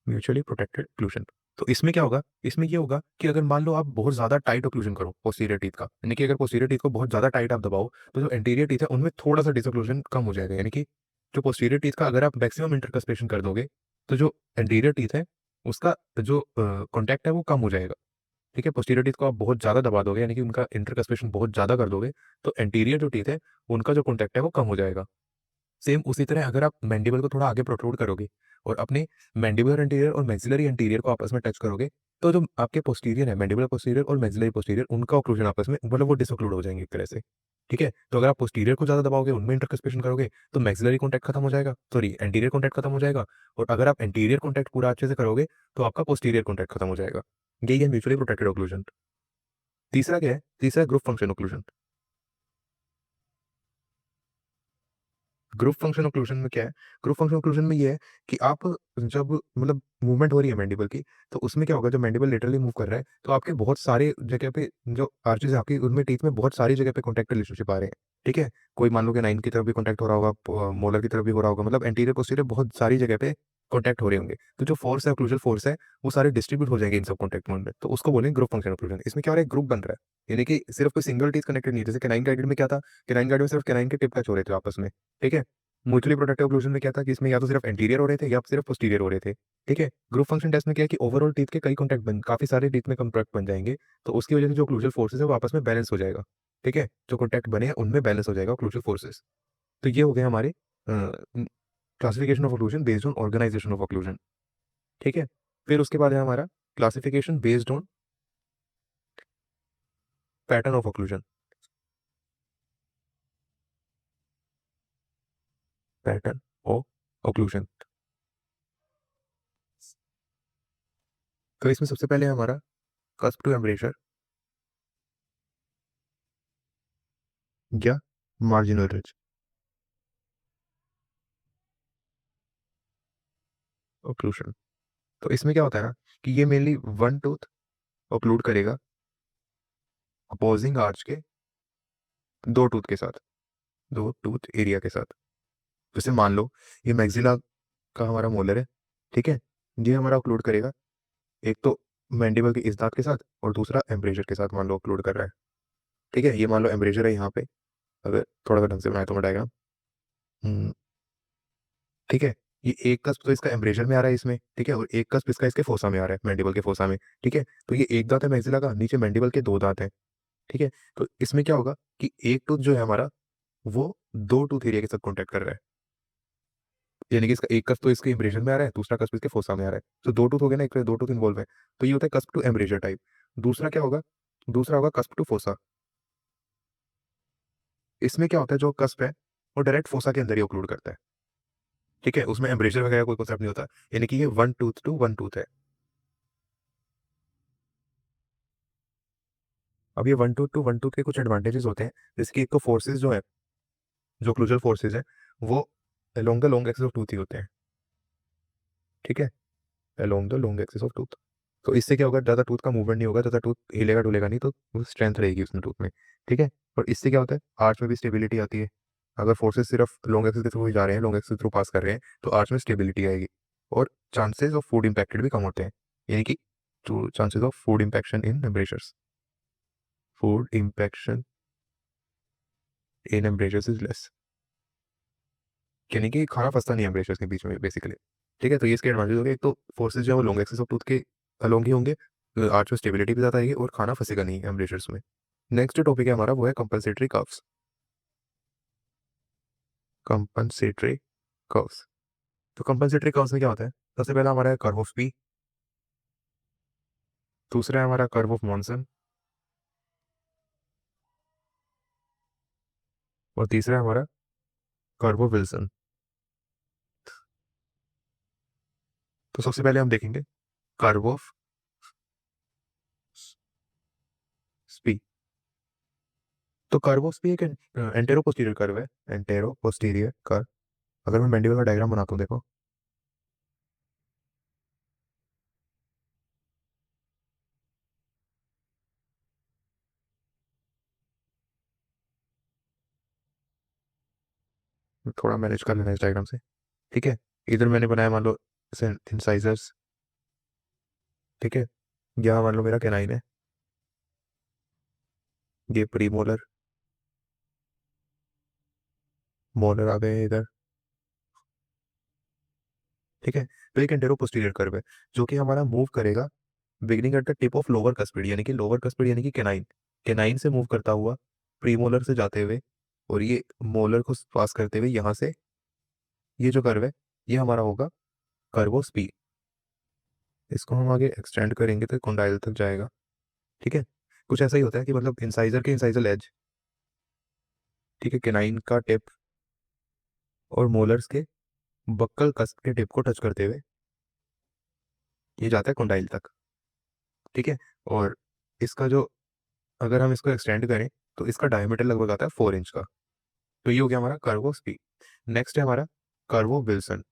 Mutually protected occlusion, तो इसमें क्या होगा, इसमें ये होगा कि अगर मान लो आप बहुत ज्यादा टाइट ओक्लूजन करो पोस्टीरियर टीथ का, यानी कि अगर पोस्टीरियर टीथ को बहुत ज्यादा टाइट आप दबाओ, तो जो एंटीरियर टीथ है उनमें थोड़ा सा डिसोक्लूजन कम हो जाएगा। यानी कि जो पोस्टीरियर टीथ का अगर आप मैक्सिमम इंटरकस्पेशन कर दोगे, तो जो एंटीरियर टीथ है उसका जो कॉन्टैक्ट है वो कम हो जाएगा। ठीक है, पोस्टीरियर टीथ को आप बहुत ज्यादा दबा दोगे, यानी कि उनका इंटरकस्पेशन बहुत ज्यादा कर दोगे, तो एंटीरियर जो टीथ है उनका जो कॉन्टैक्ट है वो कम हो जाएगा। सेम उसी तरह अगर आप मैंडिबल को थोड़ा आगे प्रोट्रूड करोगे और अपने मैंडिबुलर एंटीरियर और मैक्सिलरी एंटीरियर को आपस में टच करोगे, तो जो आपके पोस्टीरियर है, मैंडिबुलर पोस्टीरियर और मैक्सिलरी पोस्टीरियर, उनका ऑक्लूजन आपस में, मतलब वो डिसऑक्लूड हो जाएंगे एक तरह से। ठीक है, तो अगर आप पोस्टीरियर को ज्यादा दबाओगे, उनमें इंटरकस्पेशन करोगे, तो मैक्सिलरी कॉन्टैक्ट खत्म हो जाएगा, सॉरी एंटीरियर कॉन्टैक्ट खत्म हो जाएगा। और अगर आप एंटीरियर कॉन्टैक्ट पूरा अच्छे से करोगे, तो आपका पोस्टीरियर कॉन्टैक्ट खत्म हो जाएगा। यही है म्यूचुअली प्रोटेक्टेड ऑक्लूजन। तीसरा क्या है, तीसरा group function occlusion. Group function occlusion में क्या है, ग्रुप फंक्शन ऑक्लूजन में ये है कि आप जब मतलब मूवमेंट हो रही है मैंडिबल की, तो उसमें क्या होगा, जब मैंडिबल लेटरली मूव कर रहा है, तो आपके बहुत सारे जगह पे जो आर्चेज है आपकी, उनमें टीथ में बहुत सारी जगह पे कॉन्टैक्ट रिलेशनशिप आ रहे हैं। ठीक है, कोई मान लो कि नाइन की तरफ भी कॉन्टैक्ट हो रहा होगा, मोलर की तरफ भी हो रहा होगा, मतलब एंटीरियर पोस्टीरियर बहुत सारी जगह पे कॉन्टैक्ट हो रहे होंगे, तो जो फोर्स है, ऑक्लूजल फोर्स है, वो सारे डिस्ट्रीब्यूट हो जाएंगे इन सब कॉन्टैक्ट में, तो उसको बोलेंगे ग्रुप फंक्शन ऑक्लूजन। इसमें क्या हो रहा है, ग्रुप बन रहा है, यानी कि सिर्फ कोई सिंगल टीथ कनेक्टेड नहीं है। जैसे कैनाइन गाइडेड में क्या था, कैनाइन गाइडेड में सिर्फ कैनाइन के टिप टच हो रहे थे आपस में। ठीक है, म्यूचुअली प्रोटेक्टिव ऑक्लूजन में क्या था कि इसमें या तो सिर्फ एंटीरियर हो रहे थे या सिर्फ पोस्टीरियर हो रहे थे। ठीक है, ग्रुप फंक्शन टेस्ट में क्या है कि ओवरऑल टीथ के कई कॉन्टैक्ट बन, काफी सारे टीथ में कॉन्टैक्ट बन जाएंगे, तो उसकी वजह से जो ऑक्लूजल फोर्सेस है वो आपस में बैलेंस हो जाएगा। ठीक है, जो कॉन्टैक्ट बने हैं उनमें बैलेंस हो जाएगा ऑक्लूजल फोर्सेस। तो ये हो गए हमारे classification of occlusion based on organisation of occlusion. ठीक है, फिर उसके बाद है हमारा classification based on pattern of occlusion. Pattern of occlusion, तो इसमें सबसे पहले है हमारा कस्प टू एम्ब्रेचर या मार्जिनल रिज ऑक्लूजन। तो इसमें क्या होता है ना कि ये मेनली वन टूथ ऑक्लूड करेगा अपोजिंग आर्च के दो टूथ के साथ, दो टूथ एरिया के साथ। जैसे मान लो ये मैक्सिला का हमारा मोलर है, ठीक है, ये हमारा ऑक्लूड करेगा एक तो मैंडिबल के इस दांत के साथ और दूसरा एम्ब्रेजर के साथ, मान लो ऑक्लूड कर रहा है। ठीक है, ये मान लो एम्ब्रेजर है यहाँ पे, अगर थोड़ा सा ढंग से बनाए तो मैं डायग्राम। ठीक है, ये एक कस्प तो इसका एम्ब्रेजर में आ रहा है इसमें, ठीक है, और एक कस्प इसका इसके फोसा में आ रहा है, मैंडिबल के फोसा में। ठीक है, तो ये एक दांत है मैक्सिला का, नीचे मैंडिबल के दो दांत हैं। ठीक है, तो इसमें क्या होगा कि एक टूथ जो है हमारा वो दो टूथ एरिया के साथ कॉन्टेक्ट कर रहा है, यानी कि इसका एक कस्प तो इसके एम्ब्रेजर में आ रहा है, दूसरा कस्प इसके फोसा में आ रहा है, तो दो टूथ हो गए ना, एक दो टूथ इन्वॉल्व है। तो ये होता है कस्प टू एम्ब्रेजर टाइप। दूसरा क्या होगा, दूसरा होगा कस्प टू फोसा। इसमें क्या होता है, जो कस्प है वो डायरेक्ट फोसा के अंदर ही ऑक्लूड करता है। ठीक है, उसमें एम्ब्रेजर वगैरह कोई कॉन्सेप्ट नहीं होता, यानी कि ये one tooth to one tooth है। अब ये वन टूथ के कुछ एडवांटेजेस होते हैं, जैसे कि एक तो फोर्सेज जो है, जो क्लोजल फोर्सेज है, वो along the long axis of tooth ही होते हैं। ठीक है, along the long axis of tooth. तो इससे क्या होगा, ज़्यादा टूथ का मूवमेंट नहीं होगा, ज़्यादा टूथ हिलेगा डुलेगा नहीं, तो स्ट्रेंथ रहेगी उसमें टूथ में। ठीक है, और इससे क्या होता है, आर्च में भी स्टेबिलिटी आती है। अगर फोर्सेस सिर्फ लॉन्ग एक्सिस के थ्रू ही जा रहे हैं, लॉन्ग एक्सिस के थ्रू पास कर रहे हैं, तो आर्च में स्टेबिलिटी आएगी, और चांसेस ऑफ फूड इम्पैक्टेड भी कम होते हैं, यानी कि chances of food impaction in embrasures, food impaction in embrasures is less, यानी कि खाना फंसता नहीं है एम्ब्रेशर्स के बीच में बेसिकली। ठीक है, तो ये इसके एडवांटेज हो गए, एक तो फोर्सेज जो है वो लॉन्ग एक्सिस ऑफ टूथ के अलोंग ही होंगे, आर्च में स्टेबिलिटी भी ज़्यादा आएगी, और खाना फंसेगा नहीं एम्ब्रेशर्स में। नेक्स्ट टॉपिक है हमारा, वो है कंपनसेटरी कर्व्स। कंपनसेटरी कर्व्स, तो कंपनसेटरी कर्व्स में क्या होता है, सबसे पहला हमारा है कर्व ऑफ पी, दूसरा है हमारा कर्व ऑफ मॉनसन, और तीसरा है हमारा कर्व ऑफ विल्सन। तो सबसे पहले हम देखेंगे कर्व ऑफ स्पी। तो कर्व ऑफ स्पी एक एंटेरो पोस्टीरियर कर्व है, एंटेरो पोस्टीरियर कर्व। अगर मैं मैंडिबल का डायग्राम बनाता हूँ, देखो थोड़ा मैनेज कर लेना इस डायग्राम से। ठीक है, इधर मैंने बनाया मान लो इंसाइजर्स। ठीक है, यहाँ मान लो मेरा कैनाइन है, ये प्री मोलर, मोलर आ गए इधर। ठीक है, तो एक एंटेरो पोस्टीरियर कर्व है, जो कि हमारा मूव करेगा beginning at the tip of lower cuspid, यानी कि लोअर कस्पिड यानी कि कैनाइन, कैनाइन से मूव करता हुआ प्रीमोलर से जाते हुए, और ये मोलर को पास करते हुए यहाँ से, ये जो कर्व है ये हमारा होगा कर्व ऑफ स्पी। इसको हम आगे एक्सटेंड करेंगे तो कॉन्डाइल तक जाएगा। ठीक है, कुछ ऐसा ही होता है कि मतलब इंसाइजर के इंसाइजल एज, ठीक है, कैनाइन का टिप और मोलर्स के बक्कल कस्प के टिप को टच करते हुए ये जाता है कॉन्डाइल तक। ठीक है, और इसका जो, अगर हम इसको एक्सटेंड करें तो इसका डायमीटर लगभग आता है 4 इंच का। तो ये हो गया हमारा कर्व ऑफ स्पी। नेक्स्ट है हमारा curve of Wilson.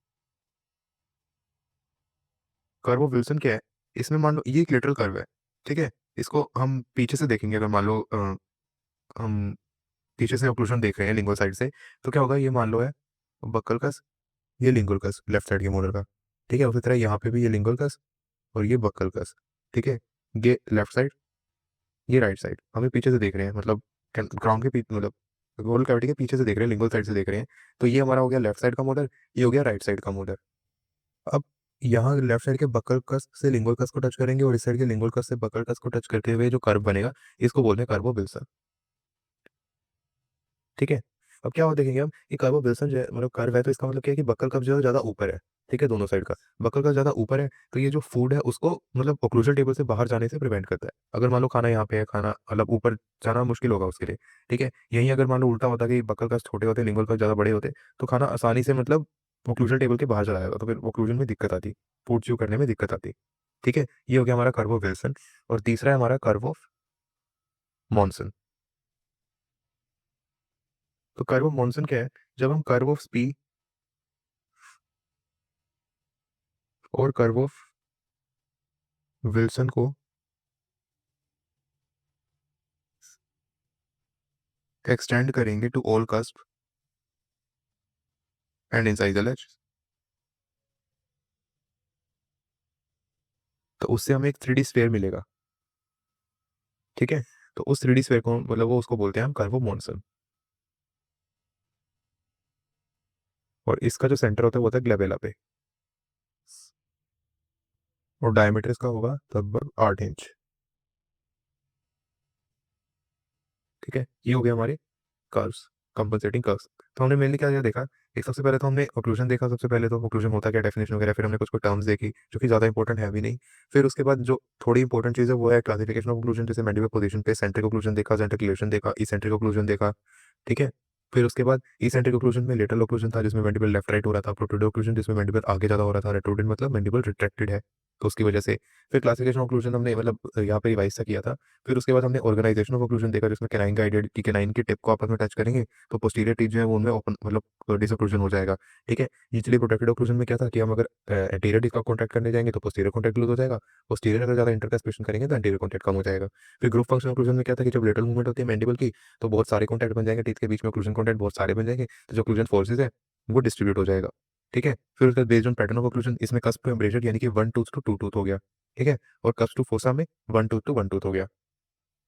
Curve of Wilson क्या है, इसमें मान लो ये एक लिटरल कर्व है। ठीक है, इसको हम पीछे से देखेंगे, अगर मान लो हम पीछे से ऑक्लूजन देख रहे हैं लिंगुअल साइड से, तो क्या होगा, ये मान लो है बक्कल कस, ये लिंगुअल कस लेफ्ट साइड के मोलर का। ठीक है, उसी तरह यहाँ पे भी ये लिंगुअल कस और ये बक्कल कस। ठीक है, ये लेफ्ट साइड, ये राइट साइड, हमें पीछे से देख रहे हैं, मतलब ग्राउंड के पीछे, मतलब गोल कैविटी के पीछे से देख रहे हैं, लिंगुअल साइड से देख रहे हैं। तो ये हमारा हो गया लेफ्ट साइड का मोलर, ये हो गया राइट साइड का मोलर। अब यहाँ लेफ्ट साइड के बकल कस से लिंगुअल कस को टच करेंगे, और इस साइड के लिंगुअल कस से बकल कस को टच करते हुए जो कर्व बनेगा, इसको बोलते हैं कर्व विल्सन। ठीक है, अब क्या हो देखेंगे हम, ये कर्व विल्सन जो है, मतलब कर्व है, तो इसका मतलब क्या है कि बकल कप जो है ज़्यादा ऊपर है। ठीक है, दोनों साइड का बकल कप ज़्यादा ऊपर है, तो ये जो फूड है उसको मतलब ओक्लूजन टेबल से बाहर जाने से प्रिवेंट करता है। अगर मान लो खाना यहाँ पे है, खाना मतलब ऊपर जाना मुश्किल होगा उसके लिए। ठीक है, यहीं अगर मान लो उल्टा होता कि बकल कप छोटे होते, लिंगुअल कप ज़्यादा बड़े होते, तो खाना आसानी से मतलब ओक्लूजन टेबल के बाहर चला जाएगा, तो फिर ओक्लूजन में दिक्कत आती, फूड च्यू करने में दिक्कत आती। ठीक है, ये हो गया हमारा कर्व ऑफ विल्सन। और तीसरा है हमारा कर्व ऑफ मॉनसन। तो कर्व ऑफ मॉनसन क्या है, जब हम कर्व ऑफ स्पी और कर्व ऑफ विल्सन को एक्सटेंड करेंगे to all cusp and incisal edge, तो उससे हमें एक 3D स्फीयर मिलेगा। ठीक है, तो उस 3D स्फीयर को मतलब वो उसको बोलते हैं हम कर्व ऑफ मॉनसन। और इसका जो सेंटर होता है वो होता है ग्लेबेला पे, और डायमीटर इसका होगा लगभग 8 इंच। ठीक है, ये हो गया हमारे कर्व्स, कंपनसेटिंग कर्व्स। तो हमने मेनली क्या क्या देखा, एक सबसे पहले तो हमने ऑक्लूजन देखा, सबसे पहले तो ऑक्लूजन होता क्या, डेफिनेशन वगैरह, फिर हमने कुछ कुछ टर्म्स देखी जो कि ज़्यादा इंपॉर्टेंट है भी नहीं। फिर उसके बाद जो थोड़ी इंपॉर्टेंट चीज़ है वो है क्लासिफिकेशन ऑफ ऑक्लूजन, जैसे मैंडिबल पोजीशन पे सेंट्रिक ऑक्लूजन देखा, सेंट्रिकुलेशन देखा, इसेंट्रिक ऑक्लूजन देखा। ठीक है, फिर उसके बाद इसेंट्रिक ऑक्लूजन में लेटरल ऑक्लूजन था जिसमें मैंडिबल लेफ्ट राइट हो रहा था, प्रोट्रूडेड ऑक्लूजन जिसमें मैंडिबल आगे ज़्यादा हो रहा था, रेट्रोडेड मतलब मैंडिबल रिट्रैक्टेड है। तो उसकी वजह से फिर क्लासिफिकेशन ऑफ ओक्लूजन हमने मतलब यहाँ पे रिवाइज सा किया था। फिर उसके बाद हमने ऑर्गेनाइजेशन ऑफ ओक्लूजन देखा, जिसमें कैनाइन गाइडेड कि कैनाइन की टिप को आपस में टच करेंगे तो पोस्टीरियर टीथ जो है वो उनमें ओपन मतलब डिसोक्लूजन हो जाएगा। ठीक है, यूजुअली प्रोटेक्टेड ओक्लूजन में क्या था कि हम अगर एंटीरियर टीथ का कॉन्टैक्ट करने जाएंगे तो पोस्टीरियर कॉन्टैक्ट लूज हो जाएगा, पोस्टीरियर अगर ज़्यादा इंटरकस्पेशन करेंगे तो एंटीरियर कॉन्टैक्ट कम हो जाएगा। फिर ग्रुप फंक्शन ओक्लूजन में क्या था कि जब लेटरल मूवमेंट होती है मैंडिबल की तो बहुत सारे कॉन्टैक्ट बन जाएंगे टीथ के बीच में, ओक्लूजन कॉन्टैक्ट बहुत सारे बन जाएंगे, तो जो ओक्लूजन फोर्सेज है वो डिस्ट्रीब्यूट हो जाएगा। ठीक है, फिर उसका based on pattern of occlusion इसमें कस्प एम्ब्रेजर यानी कि one tooth to two tooth हो गया। ठीक है, और कप्स टू फोसा में one tooth to one tooth हो गया।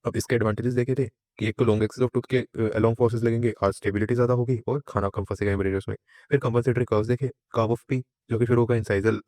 अब इसके एडवांटेजेस देखे थे कि एक तो लॉन्ग एक्सिस ऑफ टूथ के अलोंग फोर्सेस लगेंगे और स्टेबिलिटी ज़्यादा होगी और खाना कम फंसेगा एम्ब्रेजर्स में। फिर कंपनसेटरी कर्व्स देखे, कर्व ऑफ पी जो कि शुरू होगा इंसाइजल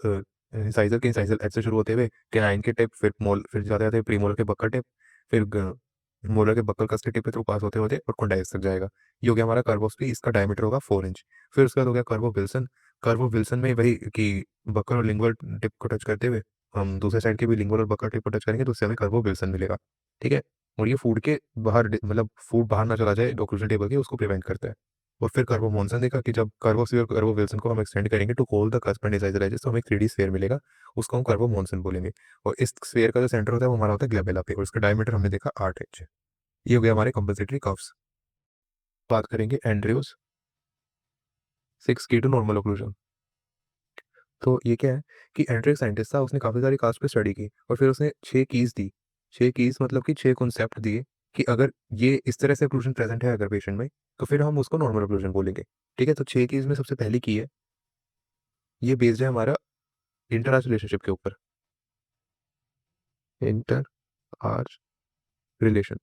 इंसाइजर के इंसाइजल एज से शुरू होते हुए कैनाइन के टिप, फिर मोल, फिर जाते जाते प्रीमोलर के बक्कल टिप, फिर मोलर के बक्कल कस के टिप पे थ्रू पास होते होते और कॉन्डाइस तक जाएगा। ये हो गया हमारा कर्व ऑफ पी, इसका डायमीटर होगा 4 इंच। फिर उसके बाद हो गया curve of Wilson. Curve of Wilson में वही कि बक्कल और लिंगुअल टिप को टच करते हुए हम दूसरे साइड के भी लिंगुअल और बक्कल टिप को टच करेंगे तो उससे हमें कर्व ऑफ विल्सन मिलेगा। ठीक है, और ये फूड के बाहर मतलब फूड बाहर ना चला जाए ओक्लूजन टेबल के, उसको प्रिवेंट करता है। और फिर कर्वो मॉन्सन देखा कि जब कर्वोस्फीयर कर्वो विल्सन को हम एक्सटेंड करेंगे to whole the cusp and incisor edges तो हमें 3D स्फीयर मिलेगा, उसको हम कर्वो मॉन्सन बोलेंगे। और इस स्फीयर का जो सेंटर होता है वो हमारा होता है ग्लेबेला पे और इसका डायमीटर हमने देखा 8 इंच। ये हो गया हमारे कंपनसेटरी कर्व्स। बात करेंगे एंड्रयूज 6 की टू नॉर्मल ओक्लूजन। तो ये क्या है कि एंड्रयू एक साइंटिस्ट था, उसने काफ़ी सारी कास्ट पे स्टडी की और फिर उसने 6 कीज दी। 6 कीज मतलब कि 6 कॉन्सेप्ट दिए कि अगर ये इस तरह से ओक्लूजन प्रेजेंट है अगर पेशेंट में तो फिर हम उसको नॉर्मल ओक्लूजन बोलेंगे। ठीक है, तो 6 कीज में सबसे पहली की है, ये बेस्ड है हमारा इंटर आर्च रिलेशनशिप के ऊपर। इंटर आर्च रिलेशन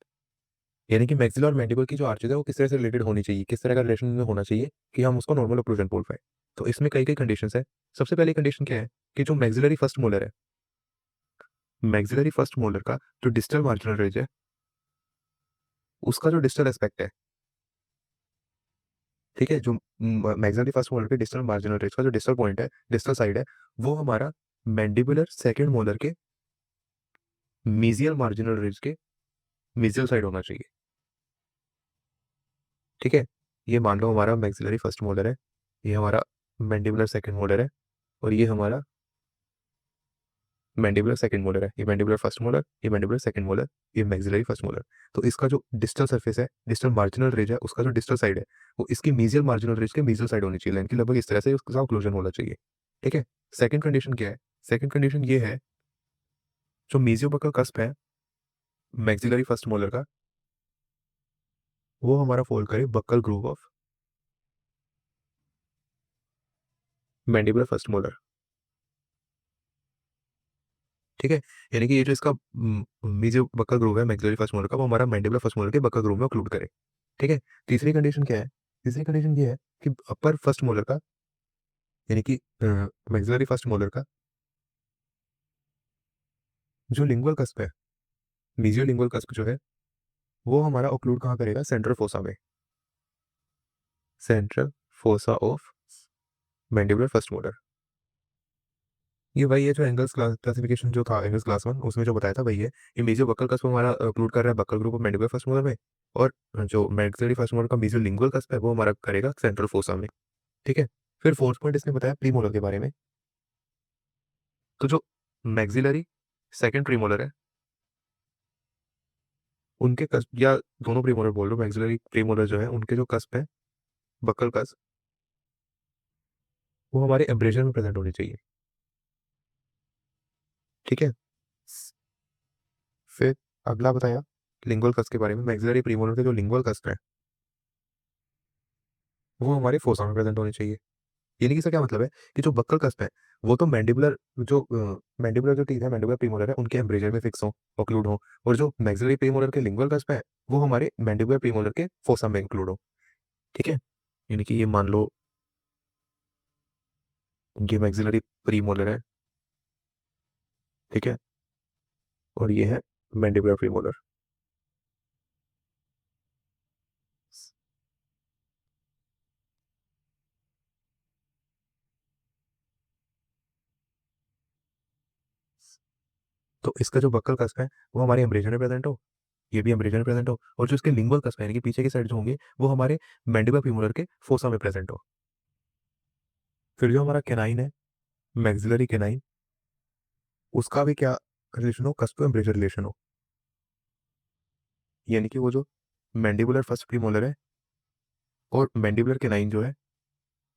यानी कि मैक्सिला और मैंडिबल की जो आर्चेज है वो किस तरह से रिलेटेड होनी चाहिए, किस तरह का रिलेशन में होना चाहिए कि हम उसको नॉर्मल ओक्लूजन बोल पाए। तो इसमें कई कई कंडीशंस है। सबसे पहली कंडीशन क्या है कि जो मैक्सिलरी फर्स्ट मोलर है, मैक्सिलरी फर्स्ट मोलर का जो डिस्टल मार्जिनल रिज है उसका जो डिस्टल एस्पेक्ट है, ठीक है, जो मैक्सिलरी फर्स्ट मोलर के डिस्टल मार्जिनल रिज का जो डिस्टल पॉइंट है, डिस्टल साइड है, वो हमारा मैंडिबुलर सेकंड मोलर के मीजियल मार्जिनल रिज के मीजियल साइड होना चाहिए। ठीक है, ये मान लो हमारा मैक्सिलरी फर्स्ट मोलर है, ये हमारा मैंडिबुलर सेकंड मोलर है और ये हमारा मैंडिबुलर सेकंड मोलर है, ये मैंडिबुलर फर्स्ट मोलर, ये मैंडिबुलर सेकंड मोलर, ये मैक्सिलरी फर्स्ट मोलर। तो इसका जो डिस्टल सरफेस है, डिस्टल मार्जिनल रिज है, उसका जो डिस्टल साइड है वो इसकी मीजियल मार्जिनल रिज के मीजियल साइड होनी चाहिए, लाइन की लगभग इस तरह से उसका ओक्लूजन होना चाहिए। ठीक है, सेकंड कंडीशन क्या है? सेकंड कंडीशन ये है जो मेसियोबक्कल कस्प है मैक्सिलरी फर्स्ट मोलर का वो हमारा फॉल करे buccal groove of mandibular first molar. ठीक है, यानी कि ये जो इसका मेसियो बक्कल ग्रूव है मैक्सिलरी फर्स्ट मोलर का वो हमारा मैंडिबुलर फर्स्ट मोलर के बक्कल ग्रूव में ओक्लूड करे। ठीक है, तीसरी कंडीशन क्या है? तीसरी कंडीशन ये है कि अपर फर्स्ट मोलर का यानी कि मैक्सिलरी फर्स्ट मोलर का जो लिंगुअल कस्प है, मीजियो लिंगुअल कस्प जो है वो हमारा ओक्लूड कहाँ करेगा? सेंट्रल फोसा में, central fossa of mandibular first molar. ये वही है जो एंगल्स क्लासिफिकेशन जो था एंगल्स क्लास 1 उसमें जो बताया था वही है। ये मेजर बक्कल कस्प हमारा इंक्लूड कर रहा है buccal group of mandibular first molar में और जो मैक्सिलरी फर्स्ट मोलर का मेजर लिंगुअल कस्प है वो हमारा करेगा सेंट्रल फोसा में। ठीक है, फिर फोर्थ पॉइंट इसने बताया प्रीमोलर के बारे में। तो जो मैक्सिलरी सेकंड प्रीमोलर है उनके कस्प या दोनों प्रीमोलर बोल रहे हो, मैक्सिलरी प्रीमोलर जो है उनके जो कस्प है बक्कल कस्प वो हमारे एब्रेजर में प्रेजेंट होनी चाहिए। ठीक है, फिर अगला बताया लिंगुअल कस्प के बारे में। मैक्सिलरी प्रीमोलर के जो लिंगुअल कस्प है वो हमारे फोसा में प्रेजेंट होने चाहिए। यानी कि इसका क्या मतलब है कि जो बक्कल कस्प है वो तो मैंडिबुलर जो टीथ है मैंडिबुलर प्रीमोलर है उनके एम्ब्रेजर में फिक्स हो ऑक्लूड हो, और जो मैक्सिलरी प्रीमोलर के लिंगुअल कस्प है वो हमारे मैंडिबुलर प्रीमोलर के फोसा में इंक्लूड हो। ठीक है, यानी कि ये मान लो ये मैक्सिलरी प्रीमोलर है, ठीक है, और ये है मैंडिबुलर प्रीमोलर। तो इसका जो बक्कल कस्प है वो हमारे एम्ब्रेजर में प्रेजेंट हो, ये भी एम्ब्रेजर में प्रेजेंट हो, और जो इसके लिंगुअल कस्प है यानी कि पीछे की साइड जो होंगे वो हमारे मैंडिबुलर प्रीमोलर के फोसा में प्रेजेंट हो। फिर जो हमारा कैनाइन है मैक्सिलरी कैनाइन उसका भी क्या रिलेशन हो, कस्प टू एम्ब्रेजर रिलेशन हो। यानी कि वो जो मैंडिबुलर फर्स्ट प्रीमोलर है और मैंडिबुलर केनाइन जो है,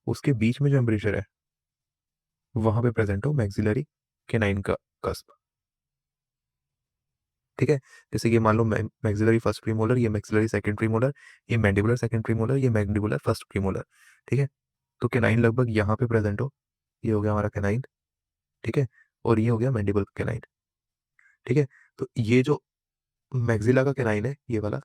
उसके बीच में जो एम्ब्रेजर है वहां पे प्रेजेंट हो मैक्सिलरी केनाइन का कस्प। ठीक है, जैसे ये मान लो मैक्सिलरी फर्स्ट प्रीमोलर, ये मैक्सिलरी सेकंड प्रीमोलर, ये मैंडिबुलर सेकंड प्रीमोलर, ये मैंडिबुलर फर्स्ट प्रीमोलर। ठीक है, तो केनाइन लगभग यहाँ पे प्रेजेंट हो, ये हो गया हमारा केनाइन। ठीक है, और ये हो गया मैंडिबल केनाइन। ठीक है, तो ये जो मैक्सिला का केनाइन है ये वाला,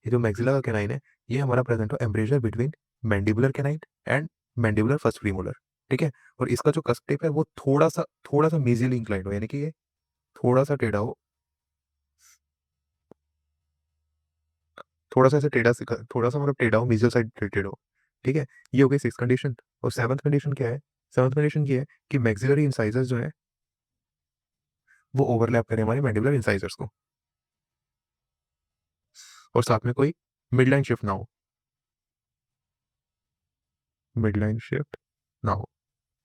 ये जो मैक्सिला का केनाइन है ये हमारा प्रेजेंट हो embrasure between mandibular canine and mandibular first premolar. ठीक है, और इसका जो कस्प टिप है वो थोड़ा सा मीजियली इंक्लाइंड हो, यानी कि ये थोड़ा सा टेढ़ा हो, थोड़ा सा ऐसे थोड़ा सा मतलब टेढ़ा हो, मीजियल साइड टेढ़ा हो। ठीक है, ये हो गई सिक्स कंडीशन। और सेवंथ कंडीशन क्या है? सेवंथ कंडीशन ये है कि मैक्सिलरी इंसाइजर्स जो है वो ओवरलैप करें हमारे मैंडिबुलर इंसाइजर्स को, और साथ में कोई मिड लाइन शिफ्ट ना हो, मिड लाइन शिफ्ट ना हो।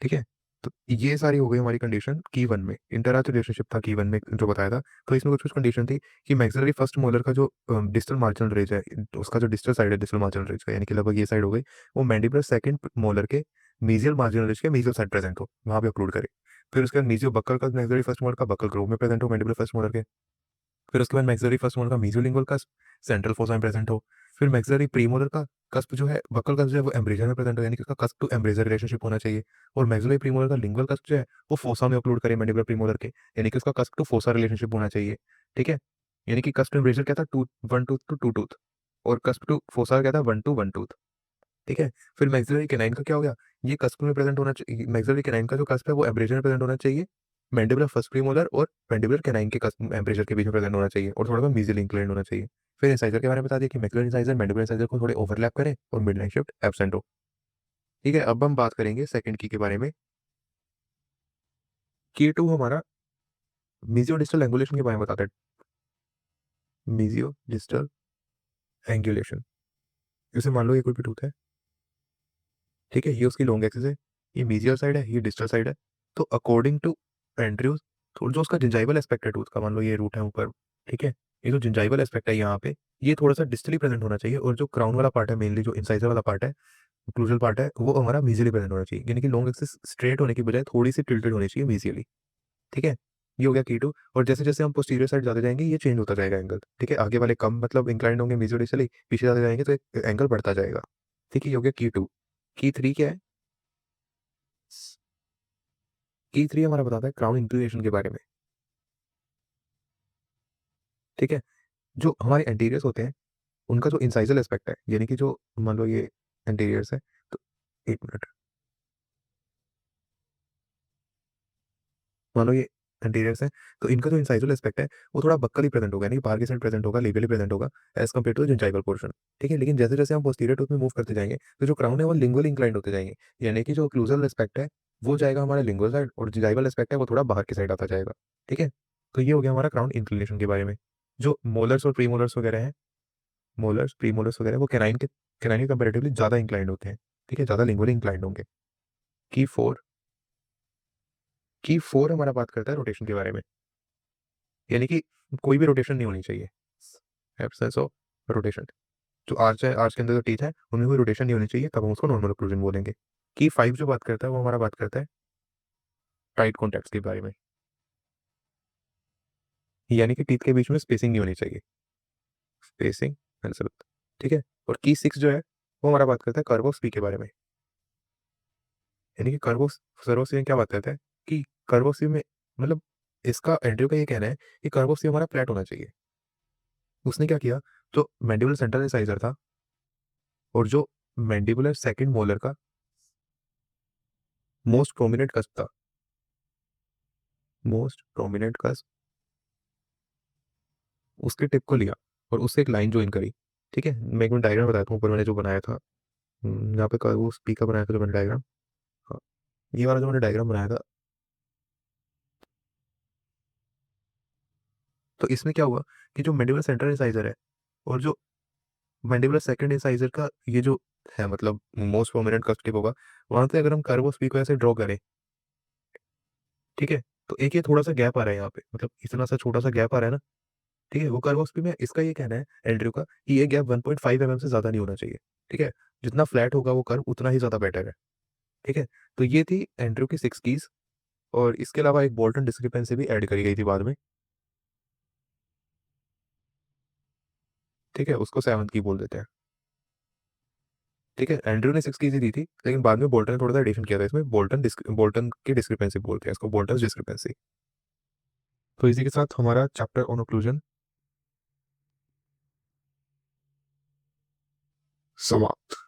ठीक है, तो ये सारी हो गई हमारी कंडीशन की वन में, इंटर आर्च रिलेशनशिप था की वन में जो बताया था। तो इसमें कुछ कुछ कंडीशन थी कि मैक्सिलरी फर्स्ट मोलर का जो डिस्टल मार्जिनल रेंज है, उसका जो डिस्टल साइड है डिस्टल मार्जिनल रेंज का, यानी कि लगभग ये साइड हो गई, वो मैंडिबुलर सेकंड मोलर के मीजियल मार्जिनल रेंज के मीजियल साइड प्रेजेंट हो, वहां पे अपलोड करे। फिर उसके बाद मीजियो बक्कल का मैक्सिलरी फर्स्ट मोलर का बक्कल ग्रोव में प्रेजेंट हो मैंडिबुलर फर्स्ट मोलर के। फिर उसके बाद मैक्सिलरी फर्स्ट मोलर का मीजोलिंगुअल कस्प सेंट्रल फोसा में प्रेजेंट हो। फिर मैक्सिलरी प्रीमोलर का कस्प जो है बक्कल कस्प जो है वो एम्ब्रेजर में प्रेजेंट हो, यानी कि उसका कस्प टू एम्ब्रेजर रिलेशनशिप होना चाहिए। और मैक्सिलरी प्रीमोलर का लिंगुअल कस्प जो है वो फोसा में अपलोड करे मैंडिबुलर प्रीमोलर के, यानी कि उसका कस्प टू फोसा रिलेशनशिप होना चाहिए। ठीक है, यानी कि कस्प टू एम्ब्रेजर क्या था, to one tooth to two tooth, और कस्प टू फोसा क्या था, वन टू वन टूथ। ठीक है, फिर मैक्सिलरी कैनाइन का क्या हो गया, ये कस्प में प्रेजेंट होना चाहिए, मैक्सिलरी कैनाइन का जो कस्प है वो एब्रेजर में प्रेजेंट होना चाहिए, मैंडिबुलर फर्स्ट प्रीमोलर और मैंडिबुलर कैनाइन के कस्प एब्रेजर के बीच में प्रेजेंट होना चाहिए, और थोड़ा सा मीजियल इंक्लाइंड होना चाहिए। फिर इंसाइजर के बारे में बता दिया कि मैक्सिलर इंसाइजर मैंडिबुलर इंसाइजर को थोड़े ओवरलैप करें और मिड लाइन शिफ्ट एब्सेंट हो। ठीक है, अब हम बात करेंगे सेकंड की के बारे में। की टू हमारा मीजियो डिस्टल एंगुलेशन के बारे में बताते हैं। मीजियो डिस्टल एंगुलेशन, जैसे मान लो ये कोई भी टूथ है, ठीक है, ये उसकी लॉन्ग एक्सिस है, ये मीजियल साइड है, ये डिस्टल साइड है। तो अकॉर्डिंग टू एंड्रयूज, तो जो उसका जिंजाइवल एस्पेक्ट है टूथ का, मान लो ये रूट है ऊपर, ठीक है, ये जो जिंजाइवल एस्पेक्ट है यहाँ पे ये थोड़ा सा डिस्टली प्रेजेंट होना चाहिए, और जो क्राउन वाला पार्ट है मेनली जो इंसाइजर वाला पार्ट है, क्लूजल पार्ट है, वो हमारा मीजियली प्रेजेंट होना चाहिए, यानी कि लॉन्ग एक्सिस स्ट्रेट होने की बजाय थोड़ी सी टिल्टेड होनी चाहिए मीजियली। ठीक है, ये हो गया की टू। और जैसे जैसे हम पोस्टीरियर साइड जाते जाएंगे ये चेंज होता जाएगा एंगल। ठीक है, आगे वाले कम मतलब इंक्लाइंड होंगे मीजियोडिस्टली, पीछे जाते जाएंगे तो एंगल बढ़ता जाएगा। ठीक है, ये हो गया की टू। की थ्री क्या है? की थ्री हमारा बताता है क्राउन इंक्लिनेशन के बारे में। ठीक है, जो हमारे एंटीरियर्स होते हैं उनका जो इंसाइजल एस्पेक्ट है, यानी कि जो मान लो ये एंटीरियर्स है, तो एक मिनट, मान लो ये एंटीरियर्स है, तो इनका जो इंसाइजल एस्पेक्ट है वो थोड़ा बक्कली प्रेजेंट होगा, यानी कि बाहर की साइड प्रेजेंट होगा, लेबली प्रेजेंट होगा as compare to gingival portion. ठीक है, लेकिन जैसे जैसे हम पोस्टीरियर टूथ में मूव करते जाएंगे तो जो क्राउन है वो लिंगुअल इंक्लाइंड होते जाएंगे, यानी कि जो क्लूजल एस्पेक्ट है वो जाएगा हमारे लिंगुअल साइड, और जिंजाइवल एस्पेक्ट है वो थोड़ा बाहर की साइड आता जाएगा। ठीक है, तो ये हो गया हमारा क्राउन इंक्लिनेशन के बारे में। जो मोलर्स और प्रीमोलर्स वगैरह हैं, मोलर्स प्रीमोलर्स वगैरह वो कैनाइन के कंपेरेटिवली ज्यादा इंक्लाइंड होते हैं। ठीक है, ज्यादा लिंगुअली इंक्लाइंड होंगे। की फोर, की फोर हमारा बात करता है रोटेशन के बारे में, यानी कि कोई भी रोटेशन नहीं होनी चाहिए, एब्सेंस ऑफ रोटेशन। जो आर्च है, आर्च के अंदर जो टीथ है उनमें कोई रोटेशन नहीं होनी चाहिए, तब हम उसको नॉर्मल ओक्लूजन बोलेंगे। की फाइव जो बात करता है वो हमारा बात करता है टाइट कॉन्टैक्ट्स के बारे में, यानी कि टीथ के बीच में स्पेसिंग नहीं होनी चाहिए, स्पेसिंग आंसर। ठीक है, और की सिक्स जो है वो हमारा बात करता है कर्व ऑफ स्पी के बारे में, यानी कि कर्व ऑफ सर्व में क्या बात करता है कि कर्व ऑफ में मतलब इसका एंड्रयू का ये कहना है कि कर्व ऑफ हमारा फ्लैट होना चाहिए। उसने क्या किया, जो मैंडिबुलर सेंट्रल इंसाइजर था और जो मैंडिबुलर सेकंड मोलर का मोस्ट प्रोमिनेंट कस्प था, मोस्ट प्रोमिनेंट कस्प, उसके टिप को लिया और उससे एक लाइन ज्वाइन करी। ठीक है, मैं एक मिनट डायग्राम बताता हूँ, ऊपर मैंने जो बनाया था, यहाँ पे वो स्पीकर बनाया था जो मैंने डायग्राम, हाँ, ये वाला जो मैंने डायग्राम बनाया था। तो इसमें क्या हुआ कि जो मैंडिबुलर सेंट्रल इंसाइजर है और जो मैंडिबुलर सेकंड इंसाइजर का ये जो है मतलब मोस्ट प्रोमिनेंट कस्प टिप होगा, वहां से अगर हम कर्व ऑफ स्पी को ऐसे ड्रॉ करें, ठीक है, तो एक ये थोड़ा-सा गैप आ रहा है यहाँ पे, मतलब इतना सा छोटा-सा गैप आ रहा है ना, ठीक है? वो कर्व स्पीड में इसका ये कहना है एंड्रयू का कि ये गैप 1.5 से ज़्यादा नहीं होना चाहिए, ठीक है? जितना फ्लैट होगा वो कर्व उतना ही ज़्यादा बेटर है, ठीक है? तो ये थी एंड्रयू की 6 कीज़ और इसके अलावा एक बोल्टन डिस्क्रिपेंसी भी ऐड करी गई थी बाद में, ठीक है? उसको 7th की बोल देते हैं, ठीक है? एंड्रयू ने 6 कीज़ ही दी थी, लेकिन बाद में बोल्टन ने थोड़ा-सा एडिशन किया था इसमें, बोल्टन की डिस्क्रिपेंसी बोलते हैं इसको, बोल्टन्स डिस्क्रिपेंसी। तो इसी के साथ हमारा चैप्टर ऑन ओक्लूजन समाप्त।